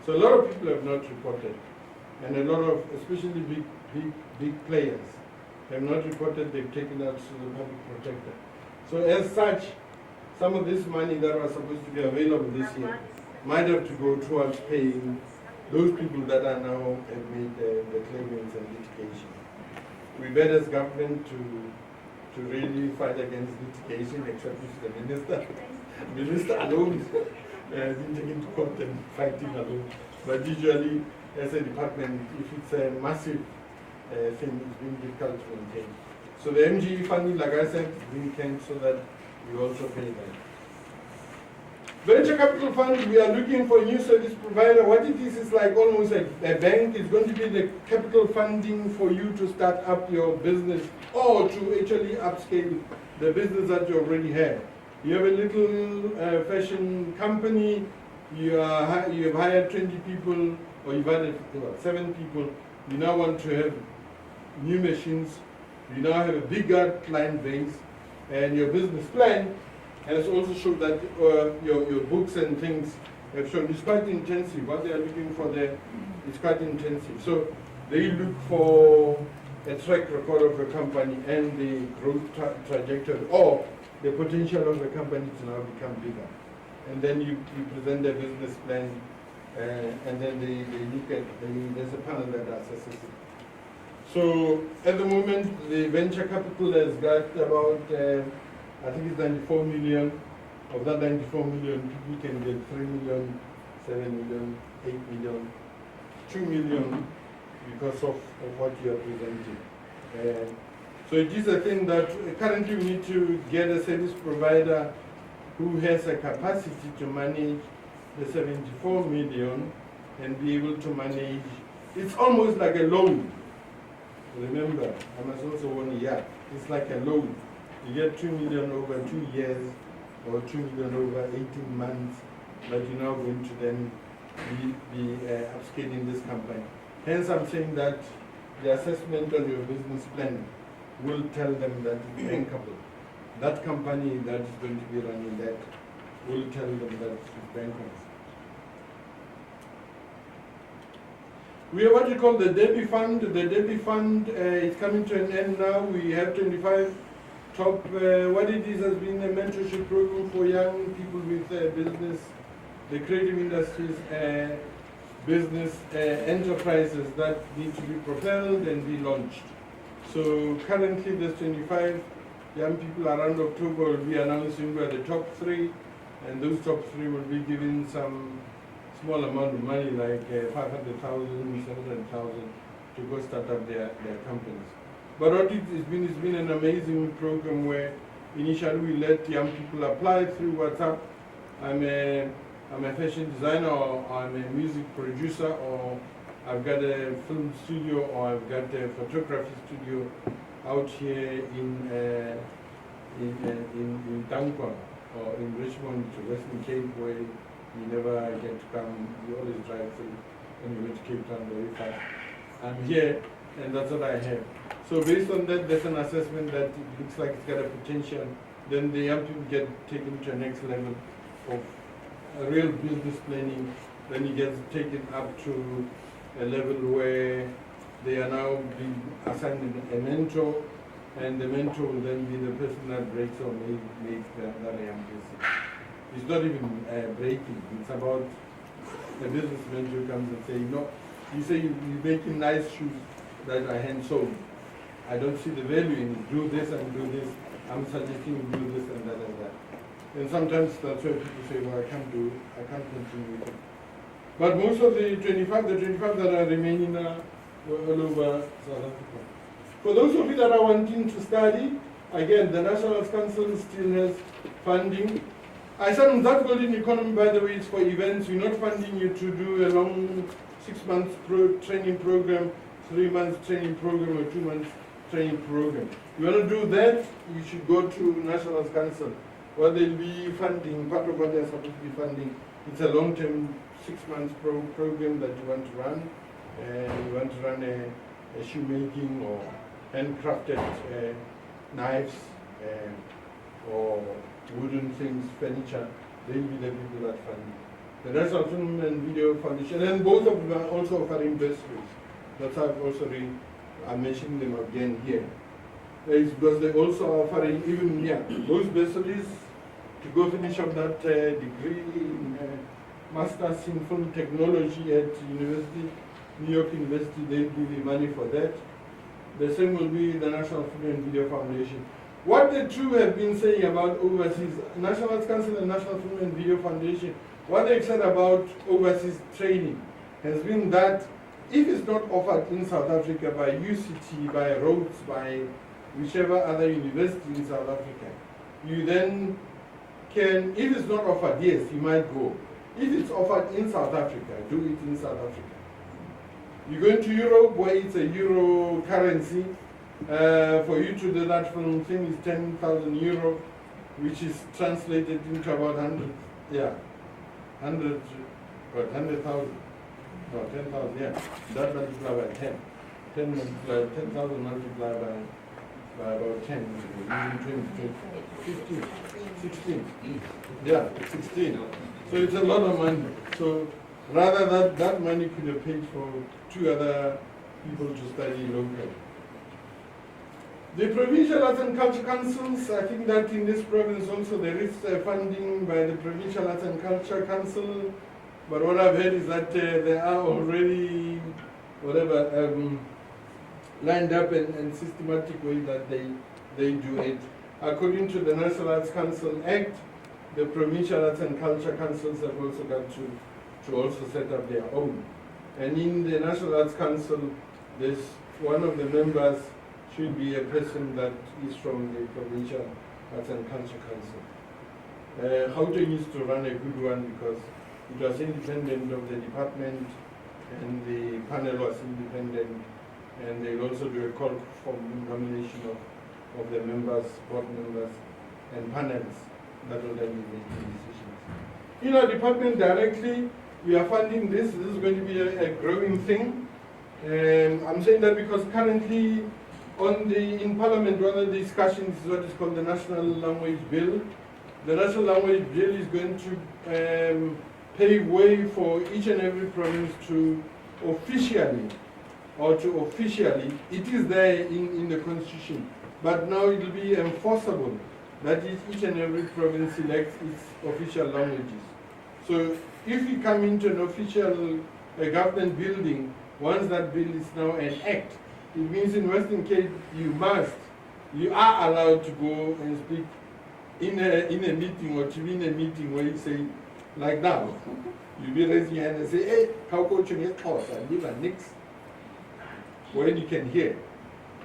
So a lot of people have not reported, and a lot of, especially big players, have not reported. They've taken us to the public protector. So as such, some of this money that was supposed to be available this year might have to go towards paying those people that are now have made the claimants and litigation. We beg as government to really fight against litigation, except if the minister alone didn't take into court and fighting alone. But usually, as a department, if it's a massive thing, it's been difficult to maintain. So the MGE funding, like I said, is being canned so that we also pay that. Venture capital fund, we are looking for a new service provider. What it is like almost a bank. It's going to be the capital funding for you to start up your business or to actually upscale the business that you already have. You have a little fashion company, you have hired 20 people, or you've hired 7 people. You now want to have new machines. You now have a bigger client base, and your business plan has also shown that your books and things have shown it's quite intensive. What they are looking for there is quite intensive. So they look for a track record of a company and the growth trajectory or the potential of the company to now become bigger. And then you present the business plan, and then they look at, there's a panel that assesses it. So at the moment, the venture capital has got about, I think it's 94 million. Of that 94 million, people can get 3 million, 7 million, 8 million, 2 million because of what you are presenting. So it is a thing that currently we need to get a service provider who has a capacity to manage the 74 million and be able to manage, it's almost like a loan. Remember, I must also warn you, yeah, it's like a loan. You get 2 million over 2 years or 2 million over 18 months, but you're now going to then be upscaling this company. Hence, I'm saying that the assessment on your business plan will tell them that it's bankable. That company that is going to be running that will tell them that it's bankable. We have what you call the Debbie Fund. The Debbie Fund is coming to an end now. We have 25 top, what it is has been a mentorship program for young people with business, the creative industries, business enterprises that need to be propelled and be launched. So currently there's 25 young people around October will be announcing who are the top 3, and those top 3 will be given some small amount of money like 500,000, 700,000 to go start up their companies. But what it's been an amazing program where initially we let young people apply through WhatsApp. I'm a fashion designer, or I'm a music producer, or I've got a film studio, or I've got a photography studio out here in Tankwa or in Richmond to Western Cape, where you never get to come. You always drive through when you go to Cape Town very fast. I'm here, and that's what I have. So based on that, there's an assessment that it looks like it's got a potential. Then the young people get taken to the next level of a real business planning. Then you get taken up to a level where they are now being assigned a mentor, and the mentor will then be the person that breaks or makes that young person. It's not even breaking. It's about a business mentor comes and say, no, you say you're making nice shoes that are hand sewn. I don't see the value in it. Do this and do this. I'm suggesting you do this and that and that. And sometimes that's why people say, well, I can't continue with it. But most of the 25 that are remaining are all over South Africa. For those of you that are wanting to study, again, the National Arts Council still has funding. I said on that golden economy, by the way, it's for events. We're not funding you to do a long 6 months training program, 3 months training program, or 2 months training program. You want to do that, you should go to National Arts Council, where they'll be funding, part of what they're supposed to be funding. It's a long-term 6 months program that you want to run. You want to run a shoemaking or handcrafted knives or wooden things, furniture. They'll be the people that fund it. The National Film and Video Foundation, and both of them are also offering bursaries. That's why I'm mentioning them again here. It's because they also are offering even those bursaries to go finish up that degree in Masters in Film Technology at University, New York University. They'll give you money for that. The same will be the National Film and Video Foundation. What the two have been saying about overseas, National Arts Council and National Film and Video Foundation, what they've said about overseas training has been that if it's not offered in South Africa by UCT, by Rhodes, by whichever other university in South Africa, you then can, if it's not offered, yes, you might go. If it's offered in South Africa, do it in South Africa. You go into Europe where it's a euro currency, for you to do that film thing is 10,000 euro, which is translated into about 100,000. No, 10,000, yeah. That multiplied by 10. 10,000 multiplied by about 10, 20, 15, 16. Yeah, 16. So it's a lot of money. So rather that money could have paid for 2 other people to study locally. The Provincial Arts and Culture Councils, I think that in this province also there is funding by the Provincial Arts and Culture Council, but what I've heard is that they are already, lined up and systematic way that they do it. According to the National Arts Council Act, the Provincial Arts and Culture Councils have also got to also set up their own. And in the National Arts Council, there's one of the members should be a person that is from the Provincial Arts and Culture Council. Gauteng used to run a good one because it was independent of the department and the panel was independent, and they'll also do a call for nomination of the members, board members, and panels that will then be making decisions. In our department directly, we are funding this. This is going to be a growing thing. I'm saying that because currently in Parliament, one of the discussions is what is called the National Language Bill. The National Language Bill is going to pave way for each and every province to officially, it is there in the Constitution, but now it will be enforceable that each and every province selects its official languages. So if you come into an official government building, once that bill is now an act, it means in Western Cape you are allowed to go and speak in a meeting or to be in a meeting where you say, like now, you be raising your hand and say, hey, how could you get pause and give a nix? When you can hear.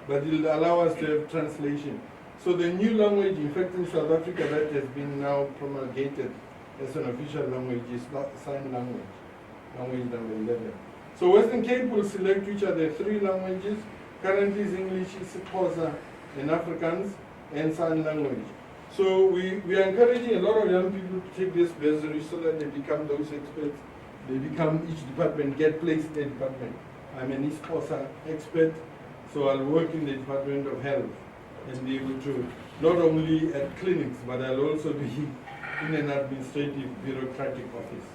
But it will allow us to have translation. So the new language, in fact, in South Africa that has been now promulgated as an official language is sign language, language number 11. So Western Cape will select which are the 3 languages. Currently is English, Xhosa, and Afrikaans, and sign language. So we are encouraging a lot of young people to take this bursary so that they become those experts. They become, each department, get placed in the department. I'm an Xhosa expert, so I'll work in the Department of Health and be able to, not only at clinics, but I'll also be in an administrative bureaucratic office.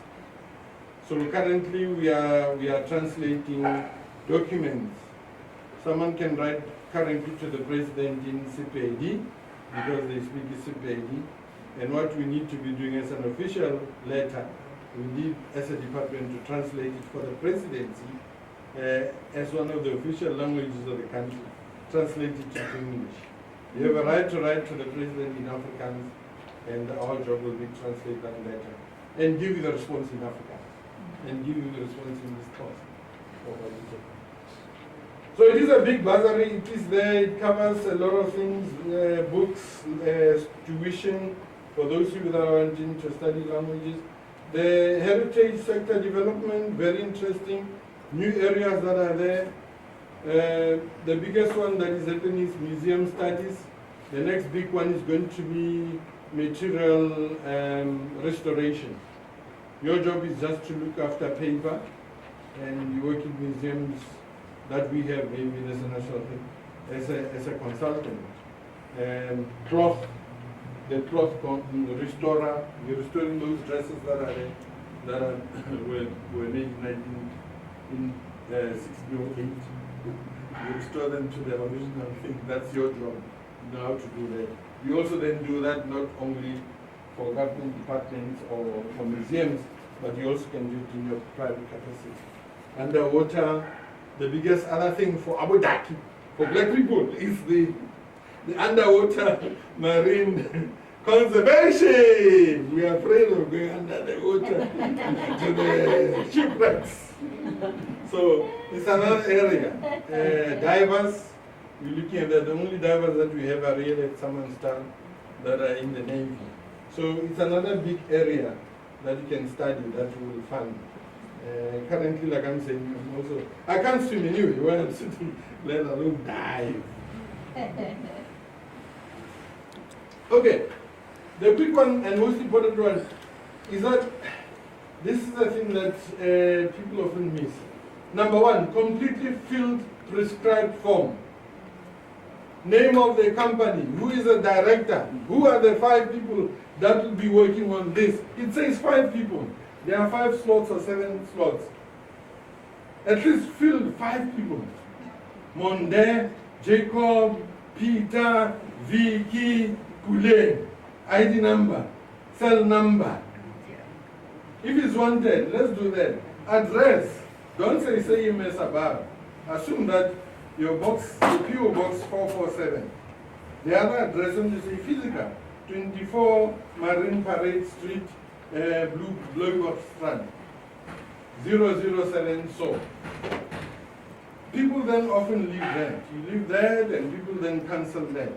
So currently we are translating documents. Someone can write currently to the president in CPAD because they speak CPAD. And what we need to be doing as an official letter, we need as a department to translate it for the presidency as one of the official languages of the country, translate it to English. You have a right to write to the president in Afrikaans, and our job will be to translate that letter and give you the response in Afrikaans and give you the response in this course. So it is a big bursary, it is there, it covers a lot of things, books, tuition, for those of you that are wanting to study languages. The heritage sector development, very interesting. New areas that are there. The biggest one that is happening is museum studies. The next big one is going to be material restoration. Your job is just to look after paper, and you work in museums that we have, maybe as a national thing, as a consultant. Cloth, the cloth restorer, you're restoring those dresses that were made in 1608. You restore them to their original thing. That's your job. You know how to do that. You also then do that not only for government departments or for museums, but you also can do it in your private capacity. Underwater, the biggest other thing for Abu Dhabi, for black people, is the underwater marine conservation. We are afraid of going under the water to the shipwrecks. So it's another area. Divers, we're looking at that. The only divers that we have are really at Samanstown that are in the Navy. So it's another big area that you can study that will fund. Currently, like I'm saying, also, I can't swim anyway when I'm sitting, let alone dive. Okay, the quick one and most important one is that this is the thing that people often miss. Number one, completely filled prescribed form. Name of the company, who is the director, who are the 5 people that will be working on this. It says 5 people. There are 5 slots or 7 slots. At least fill 5 people. Monde, Jacob, Peter, Vicky, Kule, ID number, cell number. If it's wanted, let's do that. Address. Don't say EMS above. Assume that your box, the PO box 447. The other address, when you say physical, 24 Marine Parade Street, Blue Box Strand, 007 so. People then often leave that. You leave that and people then cancel that.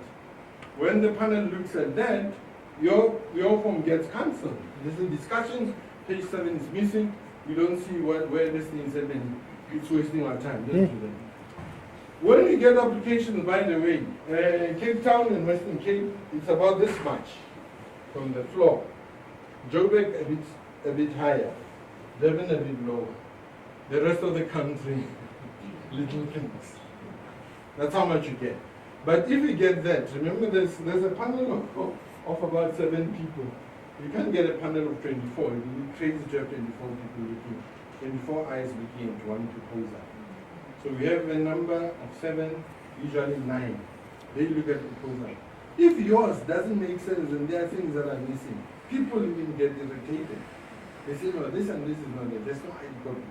When the panel looks at that, your form gets cancelled. There's a discussion, page 7 is missing, you don't see where this thing is happening. It's wasting our time. Don't do that. When we get applications, by the way, Cape Town and Western Cape, it's about this much from the floor. Joburg a bit higher, Durban a bit lower. The rest of the country, little things. That's how much you get. But if you get that, remember there's a panel of about 7 people. You can't get a panel of 24. It would be crazy to have 24 people looking, 24 eyes looking at one proposal. So we have a number of 7, usually 9. They look at the proposal. If yours doesn't make sense and there are things that are missing, people even get irritated. They say, no, this and this is not there. There's no ID copy.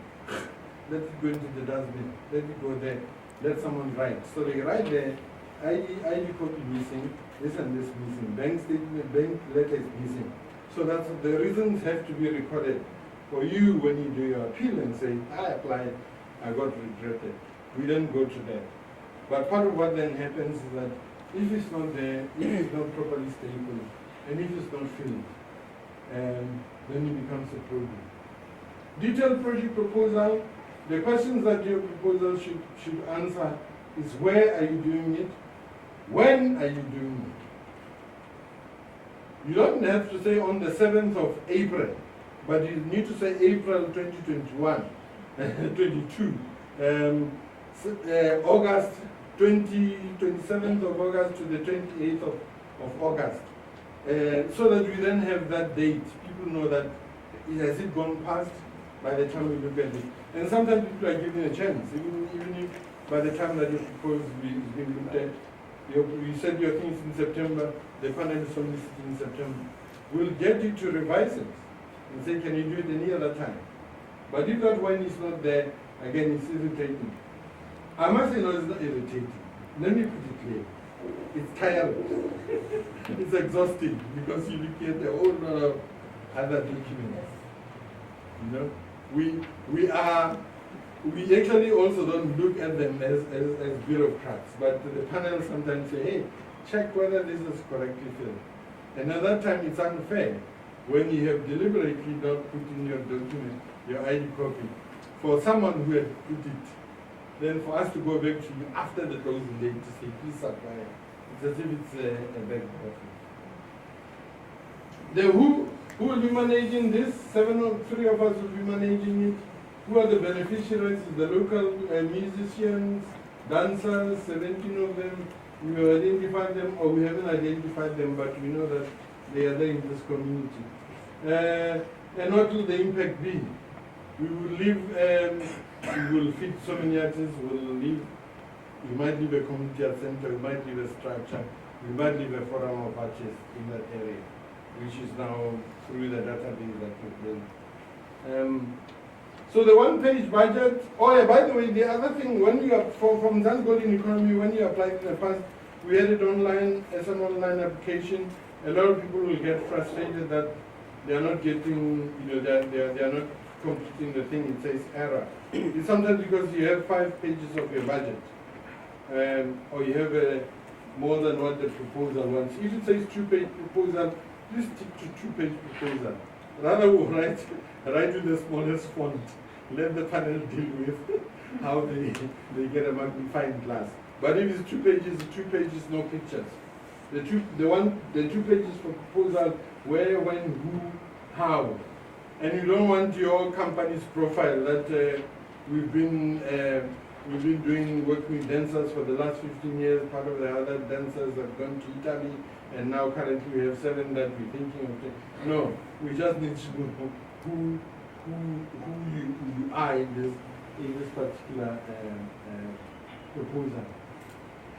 Let it go into the dustbin. Let it go there. Let someone write. So they write there, ID copy missing, this and this missing, bank statement, bank letter is missing. So that's the reasons have to be recorded for you when you do your appeal and say, I applied, I got regretted. We don't go to that. But part of what then happens is that if it's not there, if it's not properly stable, and if it's not filled, then it becomes a problem. Detailed project proposal, the questions that your proposal should answer is where are you doing it? When are you doing it? You don't have to say on the 7th of April, but you need to say April 2021, 22. August 27th of August to the 28th of August. So that we then have that date. People know that has it gone past by the time we look at it. And sometimes people are given a chance, even if by the time that your proposal is being looked at, you said your things in September, the panel is only sitting in September. We'll get you to revise it and say, can you do it any other time? But if that one is not there, again, it's irritating. I must say, no, it's not irritating. Let me put it clear. It's tiring. It's exhausting because you look at a whole lot of other documents. You know, we actually also don't look at them as bureaucrats, but the panel sometimes say, hey, check whether this is correctly filled. And at that time, it's unfair when you have deliberately not put in your document, your ID copy, for someone who had put it, then for us to go back to you after the closing date to say, please supply. It's as if it's a back office. Who will be managing this? 3 of us will be managing it. Who are the beneficiaries? The local musicians, dancers, 17 of them. We have identified them, or we haven't identified them, but we know that they are there in this community. And what will the impact be? We will leave, we will feed so many artists, we will leave, we might leave a community art center, we might leave a structure, we might leave a forum of artists in that area, which is now through the database that we built. So the one-page budget, oh yeah, by the way, the other thing, when you are, from Zan's Golden Economy, when you applied in the past, we had it online, as an online application. A lot of people will get frustrated that they are not getting, they are not completing the thing, it says error. It's sometimes because you have 5 pages of your budget, or you have more than what the proposal wants. If it says 2-page proposal, please stick to 2-page proposal. Rather write with the smallest font. Let the panel deal with how they get a magnifying glass. But if it's 2 pages, 2 pages, no pictures. The 2 pages for proposal, where, when, who, how. And you don't want your company's profile that we've been doing work with dancers for the last 15 years. Part of the other dancers have gone to Italy, and now currently we have 7 that we're thinking of. No, we just need to know who you are in this particular proposal.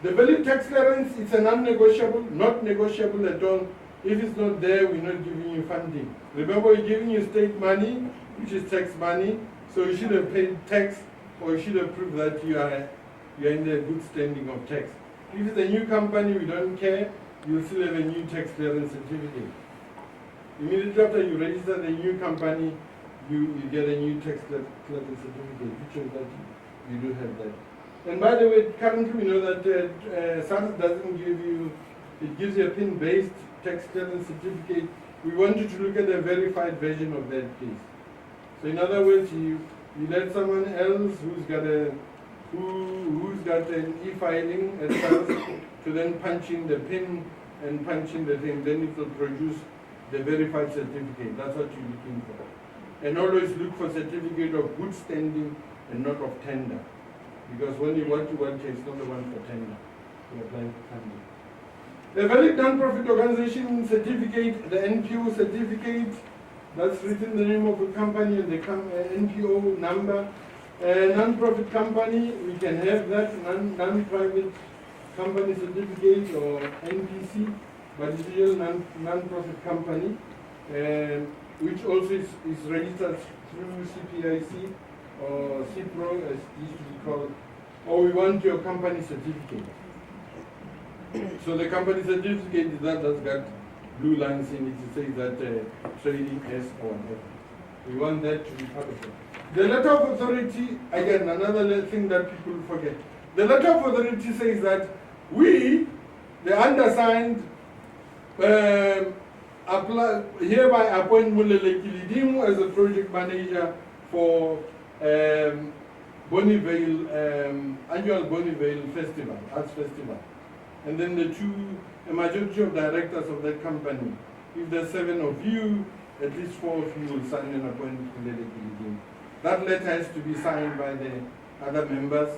The valid tax clearance, it's a non-negotiable, not negotiable at all. If it's not there, we're not giving you funding. Remember, we're giving you state money, which is tax money, so you should have paid tax, or you should have proved that you are in the good standing of tax. If it's a new company, we don't care, you'll still have a new tax clearance certificate. Immediately after you register the new company, you get a new tax clearance certificate, which shows that you do have that. And by the way, currently we know that SARS doesn't give you, it gives you a PIN-based tax clearance certificate. We want you to look at a verified version of that, please. So in other words, you let someone else who's got an e-filing at SARS to then punch in the PIN and punch in the thing, then it will produce the verified certificate. That's what you're looking for. And always look for certificate of good standing and not of tender. Because when you want to it's not the one for tender. You're applying for tender. The valid non-profit organization certificate, the NPO certificate, that's written the name of the company and the NPO number. Non-profit company, we can have that, non-private company certificate or NPC, but it's still non-profit company, which also is registered through CPIC or CPRO, as it used to be called, or we want your company certificate. So the company certificate is that that's got blue lines in it. It says that trading as or whatever. We want that to be part of it. The letter of authority, again, another thing that people forget. The letter of authority says that we, the undersigned, hereby appoint Mulele Kilidimu as a project manager for Bonneville, annual Bonneville Festival, Arts Festival. And then a majority of directors of that company. If there's 7 of you, at least 4 of you will sign and appoint Mulele Kilidimu. That letter has to be signed by the other members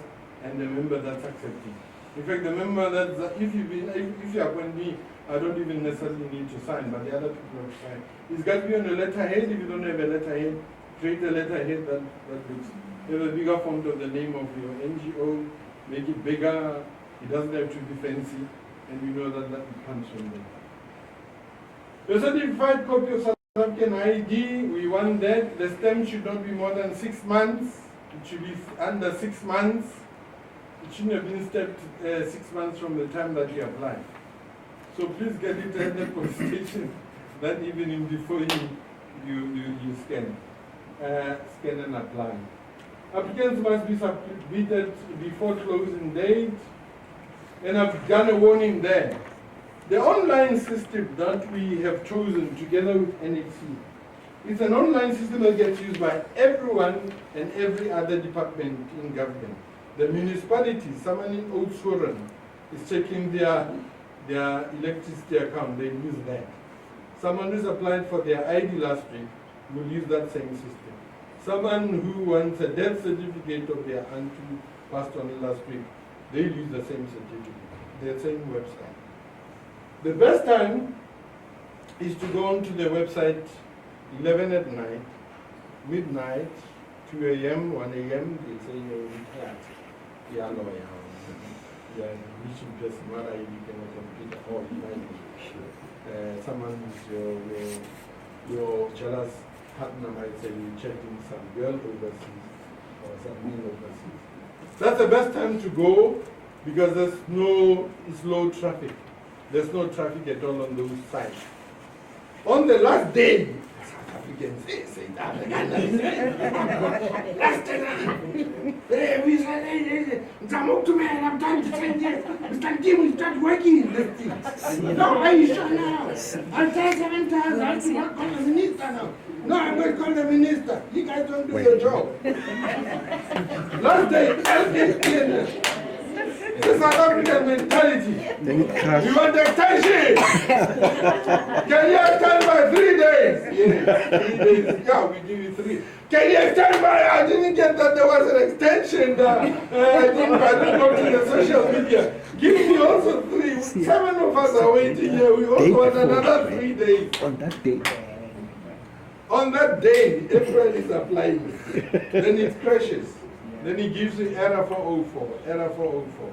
and the member that's accepted. In fact, the member that, if you appoint me, I don't even necessarily need to sign, but the other people have to sign. It's got to be on a letterhead. If you don't have a letterhead, create a letterhead that looks, have a bigger font of the name of your NGO, make it bigger. It doesn't have to be fancy, and we know that comes from there. The certified copy of South African ID, we want that. The stamp should not be more than 6 months. It should be under 6 months. It shouldn't have been stamped 6 months from the time that you apply. So please get it under consideration that evening before you scan and apply. Applicants must be submitted before closing date. And I've done a warning there. The online system that we have chosen together with NHC is an online system that gets used by everyone and every other department in government. The municipality, someone in Oudtshoorn is checking their electricity account, they use that. Someone who's applied for their ID last week will use that same system. Someone who wants a death certificate of their aunt who passed on last week, they'll use the same certificate, the same website. The best time is to go onto the website 11 at night, midnight, 2 a.m., 1 a.m., they say you're retired. Yeah, lawyer. Yeah, reaching person, what I you can complete all someone who's your jealous partner might say you're checking some girl overseas or some man overseas. That's the best time to go because it's low traffic. There's no traffic at all on those sites. On the last day, South Africans say that I'm trying to change it. Mr. Kim will start working in this thing. No, are you sure now? I'll try 7 times. I have to work on the minister now. No, I'm going to call the minister. You guys don't do your job. Last day, it's a South African mentality. You want extension? Can you extend by 3 days? Yes, 3 days. Yeah, we give you 3. Can you extend by? I didn't get that there was an extension. I didn't go to the social media. Give me also 3. 7 of us are waiting here. We also want another 3 days. On that day. On that day, everyone is applying. Then it crashes. Then he gives the error 404, error 404.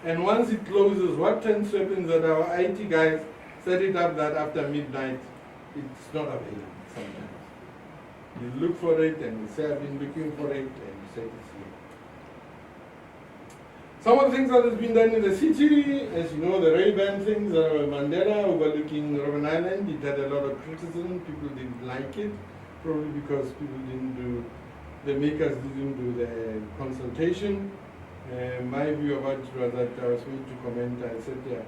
And once it closes, what tends to happen is that our IT guys set it up that after midnight, it's not available sometimes. You look for it and you say, I've been looking for it, and you say it's here. Some of the things that has been done in the city, as you know, the Ray-Ban things, Mandela overlooking Robben Island, it had a lot of criticism. People didn't like it, probably because people didn't do, the makers didn't do the consultation. My view about it was that I was going to comment, I said, yeah,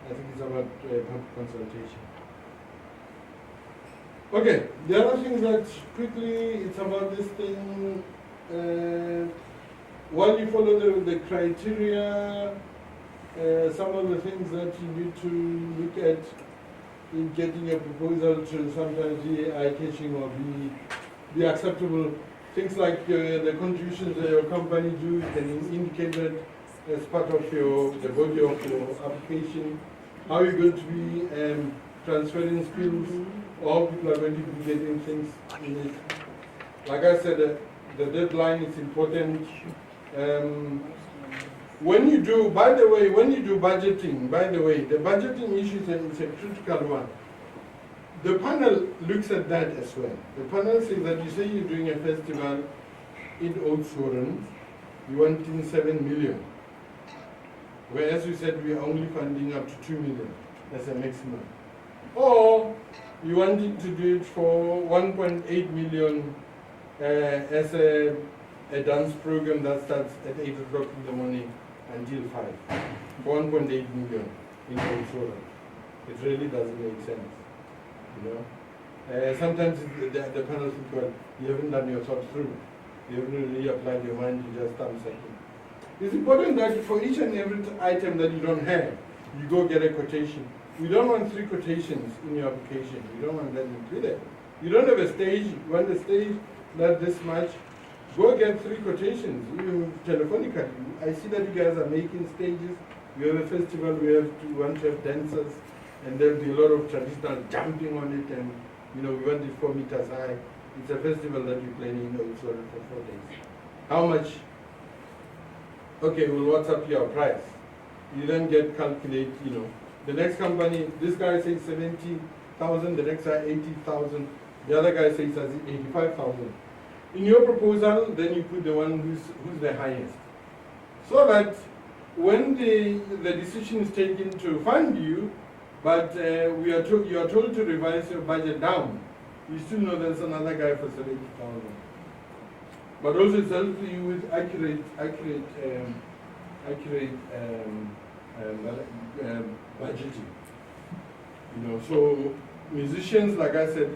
I think it's about public consultation. Okay, the other thing that quickly, it's about this thing, while you follow the criteria, some of the things that you need to look at in getting a proposal to sometimes be eye-catching or be acceptable. Things like the contributions that your company do, you can indicate that as part of the body of your application. How you're going to be transferring skills, or people are going to be getting things in it. Like I said, the deadline is important. When you do, by the way, when you do budgeting, the budgeting issue is a critical one. The panel looks at that as well. The panel says that you say you're doing a festival in Oudtshoorn, you want in 7 million. Whereas you said we are only funding up to 2 million as a maximum. Or you wanted to do it for 1.8 million as a dance program that starts at 8 o'clock in the morning until 5. 1.8 million in Oudtshoorn. It really doesn't make sense. You know, sometimes the panel think, well, you haven't done your thought through. You haven't really applied your mind, you just thumb second. It's important that for each and every item that you don't have, you go get a quotation. You don't want 3 quotations in your application. You don't want that included. You don't have a stage, you want a stage not this much, go get 3 quotations, even telephonically. I see that you guys are making stages. We have a festival, we want to have dancers. And there'll be a lot of traditional jumping on it, and we want it 4 meters high. It's a festival that you're planning also for 4 days. How much? Okay, we'll WhatsApp your price. You then calculate, the next company, this guy says 70,000, the next guy 80,000, the other guy says 85,000. In your proposal, then you put the one who's the highest. So that when the decision is taken to fund you, but you are told to revise your budget down, you still know there's another guy for 70,000. But also it helps you with accurate budgeting. So musicians, like I said,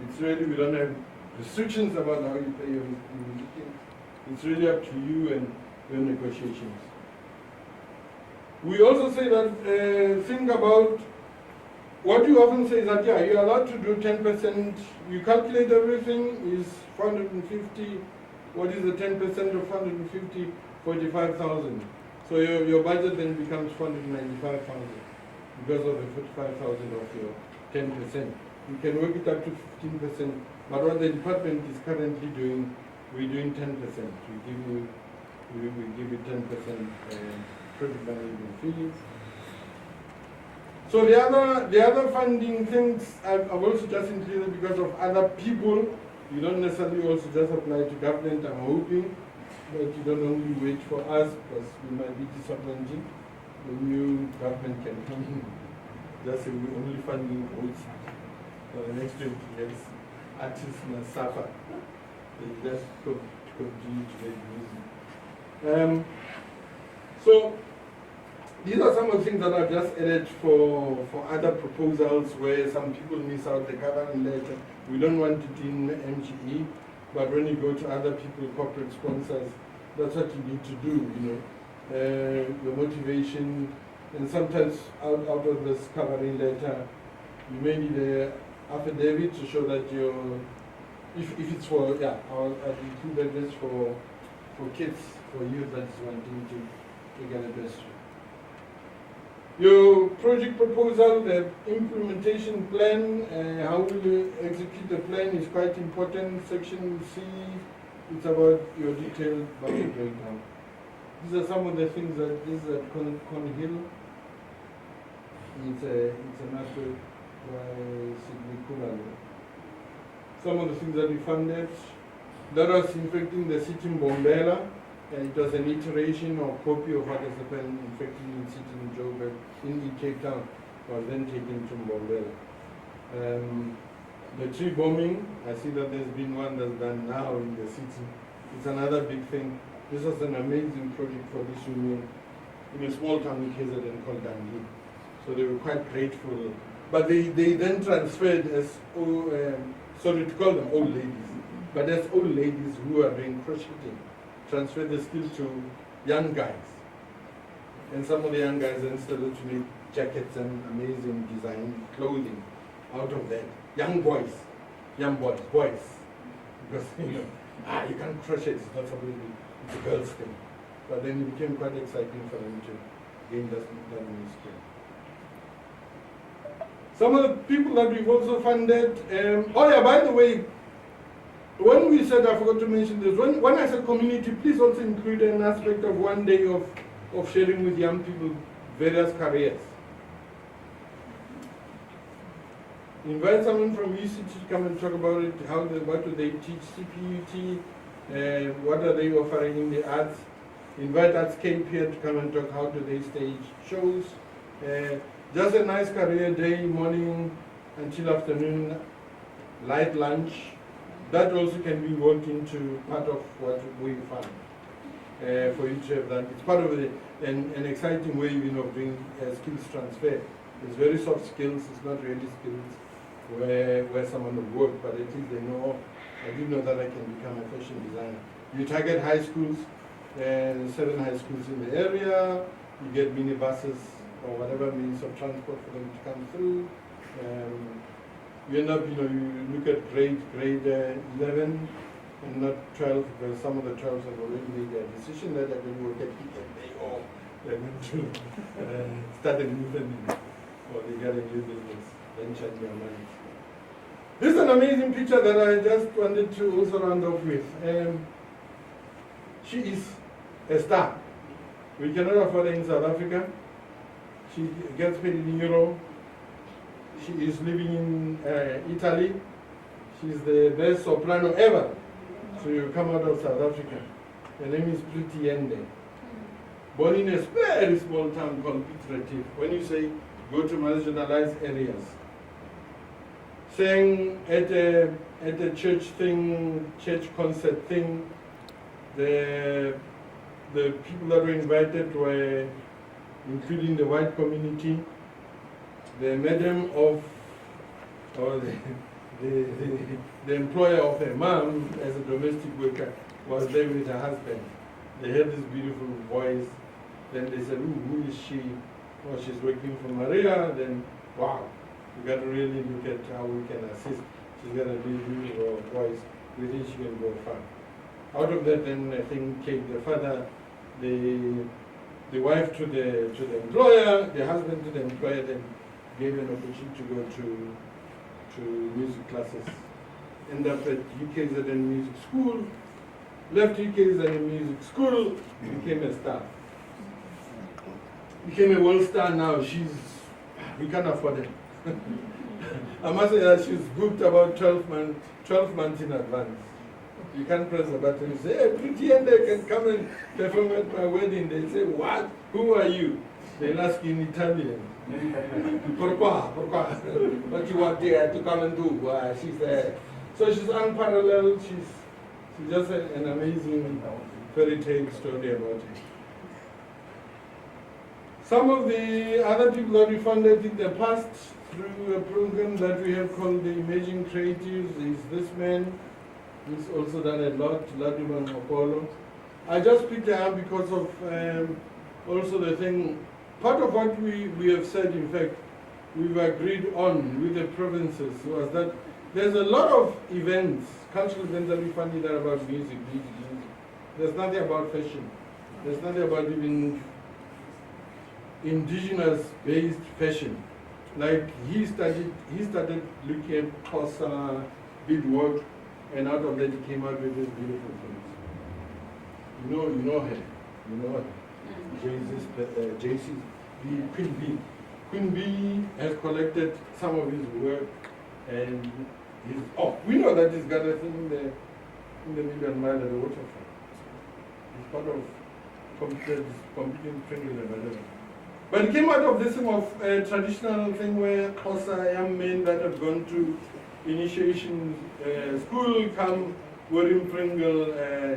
it's really, we don't have restrictions about how you pay your musicians. It's really up to you and your negotiations. We also say that, think about, what you often say is that, yeah, you're allowed to do 10%, you calculate everything, is 450, what is the 10% of 450? 45,000. So your budget then becomes 495,000 because of the 45,000 of your 10%. You can work it up to 15%, but what the department is currently doing, we're doing 10%. We give you 10% project management fees. So the other funding things I've also just included because of other people. You don't necessarily also just apply to government, I'm hoping, but you don't only wait for us because we might be disappointed. The new government can come in. Just say we're only funding votes for the next 20 years. Artists must suffer. They just continue to make music. So these are some of the things that I've just added for other proposals where some people miss out the covering letter. We don't want it in MGE, but when you go to other people, corporate sponsors, that's what you need to do, the motivation, and sometimes out of this covering letter, you may need an affidavit to show that if it's for, I've included this for kids, for youth that's wanting to get a bursary. Your project proposal, the implementation plan, how will you execute the plan is quite important. Section C, it's about your detailed budget breakdown. These are some of the things that this is at Con Hill. It's an artwork by Sidney Kumalo. Some of the things that we funded, that was infecting the city in Bombela. It was an iteration or copy of what has happened infecting in city in Joburg, in Cape Town, was then taken to Bombela. The tree bombing, I see that there's been one that's done now in the city. It's another big thing. This was an amazing project for this union in a small town in KZN called Dundee. So they were quite grateful. But they then transferred as, sorry to call them old ladies, but as old ladies who are doing crocheting, transfer the skill to young guys. And some of the young guys then started to make jackets and amazing design clothing out of that. Young boys. Because, you can't crochet, it's not something, it's a girl's thing. But then it became quite exciting for them to gain that new skill. Some of the people that we've also funded, by the way, when we said, I forgot to mention this, when I said community, please also include an aspect of one day of sharing with young people various careers. Invite someone from UCT to come and talk about it, what do they teach CPUT, what are they offering in the arts. Invite Artscape here to come and talk how do they stage shows. Just a nice career day, morning until afternoon, light lunch. That also can be worked into part of what we fund for you to have that. It's part of an exciting way of doing skills transfer. It's very soft skills, it's not really skills where someone will work, but at least they know, I do know that I can become a fashion designer. You target high schools, 7 high schools in the area, you get minibuses or whatever means of transport for them to come through. You end up, you look at grade 11 and not 12, because some of the 12s have already made their decision that they're going to work at day or they're going to start a new family or they got a new business, then change their minds. This is an amazing picture that I just wanted to also round off with. She is a star. We cannot afford her in South Africa. She gets paid in euro. She is living in Italy. She's the best soprano ever. So you come out of South Africa. Her name is Pretty Yende. Born in a very small town called Iterative. When you say go to marginalized areas. Sang at a church thing, church concert thing. The people that were invited were including the white community. The madam of, or the employer of her mom as a domestic worker was there with her husband. They had this beautiful voice. Then they said, "Ooh, who is she?" Oh, she's working for Maria. Then, wow, we got to really look at how we can assist. She's got a beautiful voice. We think she can go far. Out of that, then I think came the father, the wife to the employer, the husband to the employer, then gave an opportunity to go to music classes. End up at UKZN Music School, left UKZN Music School, became a star. Became a world star now. We can't afford it. I must say that she's booked about 12 months in advance. You can't press a button and say, "Hey, pretty and they can come and perform at my wedding." They say, "What? Who are you?" They'll ask you in Italian. Pourquoi? What you want there to come and do? So she's unparalleled. She's just an amazing fairy tale story about it. Some of the other people that we funded in the past through a program that we have called the Emerging Creatives is this man. He's also done a lot, Ladiman Apollo. I just picked it up because of also the thing, part of what we have said, in fact, we've agreed on with the provinces was that there's a lot of events, cultural events that we funded that are about music. There's nothing about fashion. There's nothing about even indigenous-based fashion. Like he started looking at Xhosa beadwork, and out of that he came out with these beautiful things. You know her. JC's Queen Bee. Queen Bee has collected some of his work, and we know that he's got a thing in the Million Mile at the waterfront. It's part of competing Pringle and whatever. But it came out of this thing of a traditional thing where Xhosa young men that have gone to initiation school come wearing Pringle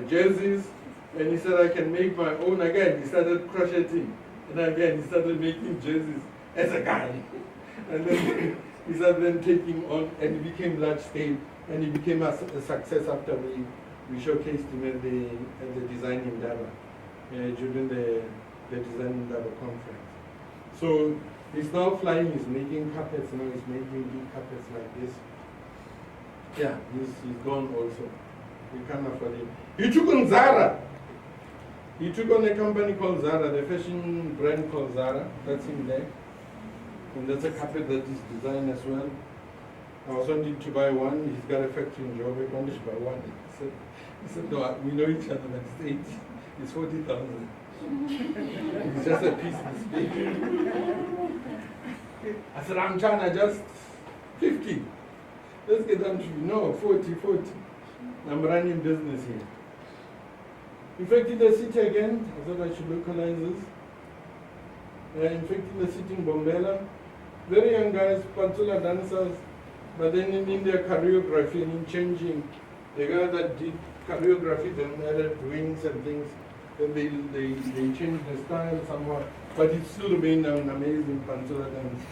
jerseys, and he said, "I can make my own." Again, he started crocheting, and again he started making jerseys as a guy. And then he started then taking on, and he became large scale, and he became a success after we showcased him at the Design Indaba during the Design Indaba conference. So he's now flying, he's making carpets now, he's making big carpets like this. Yeah, he's gone also. We can't afford it. He took on Zara. He took on a company called Zara, the fashion brand called Zara. That's him there. And that's a carpet that is designed as well. I was wanting to buy one. He's got a factory in Joburg. I wanted to buy one. He said, "No, we know each other, but it's 80. It's 40,000. It's just a piece this big." I said, "I'm trying to just 50. Let's get down to, 40. I'm running business here." In fact, in the city again, I thought I should localize this. In fact, in the city in Bombela, very young guys, Pantula dancers, but then in their choreography and in changing, the guy that did choreography, then added wings and things, then they changed the style somewhat, but it still remained an amazing Pantula dance.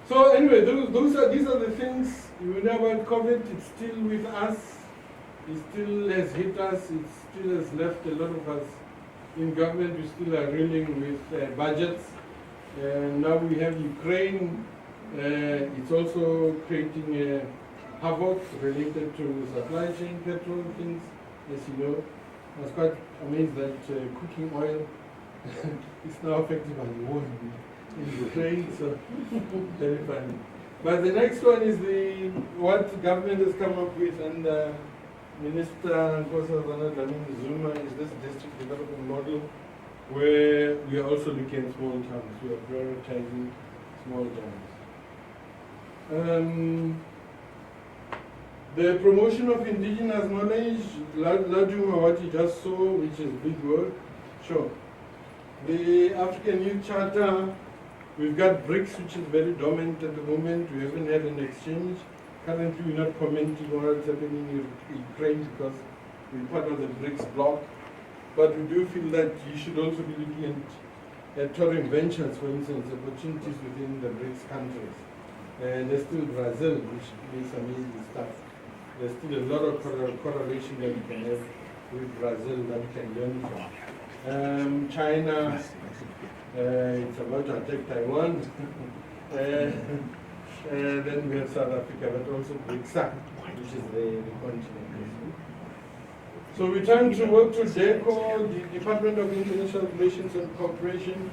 So anyway, these are the things. You know about COVID, it's still with us. It still has hit us. It still has left a lot of us in government. We still are reeling with budgets. Now we have Ukraine. It's also creating havoc related to supply chain, petrol things, as you know. I was quite amazed that cooking oil is now affected by the war in Ukraine, so very funny. But the next one is what government has come up with, and Minister Nkosazana Zuma is this district development model, where we are also looking at small towns. We are prioritizing small towns. The promotion of indigenous knowledge, Laduma, what you just saw, which is big work, sure. The African Youth Charter, we've got BRICS, which is very dominant at the moment. We haven't had an exchange. Currently, we're not commenting on what's happening in Ukraine because we're part of the BRICS bloc. but we do feel that you should also be looking at touring ventures, for instance, opportunities within the BRICS countries. There's still Brazil, which makes amazing stuff. There's still a lot of correlation that we can have with Brazil that we can learn from. China, it's about to attack Taiwan. Then we have South Africa, but also BRICS, which is the continent. So we're trying to work with DECO, the Department of International Relations and Cooperation.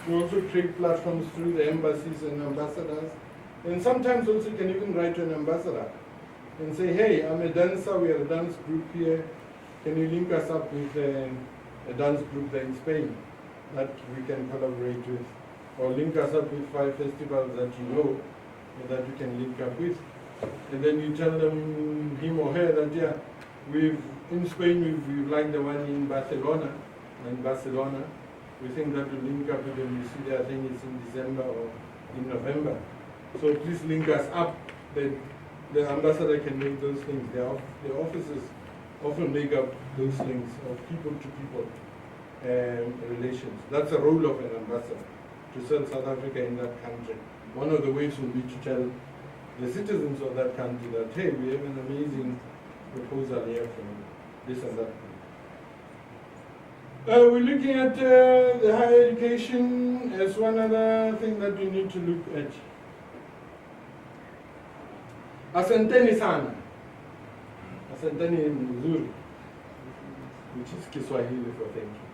We also create platforms through the embassies and ambassadors. And sometimes also you can even write to an ambassador and say, hey, I'm a dancer, we are a dance group here. Can you link us up with a dance group there in Spain that we can collaborate with? Or link us up with 5 festivals that you know that you can link up with. And then you tell them, him or her, that yeah, in Spain we like the one in Barcelona. We think that will link up with them. You see there, I think it's in December or in November. So please link us up. The ambassador can make those things. The offices often make up those links of people-to-people relations. That's the role of an ambassador, to sell South Africa in that country. One of the ways will be to tell the citizens of that country that, hey, we have an amazing proposal here from this and that. We're looking at the higher education as one other thing that we need to look at. Asanteni sana. Asanteni in Zulu, which is Kiswahili for thank you.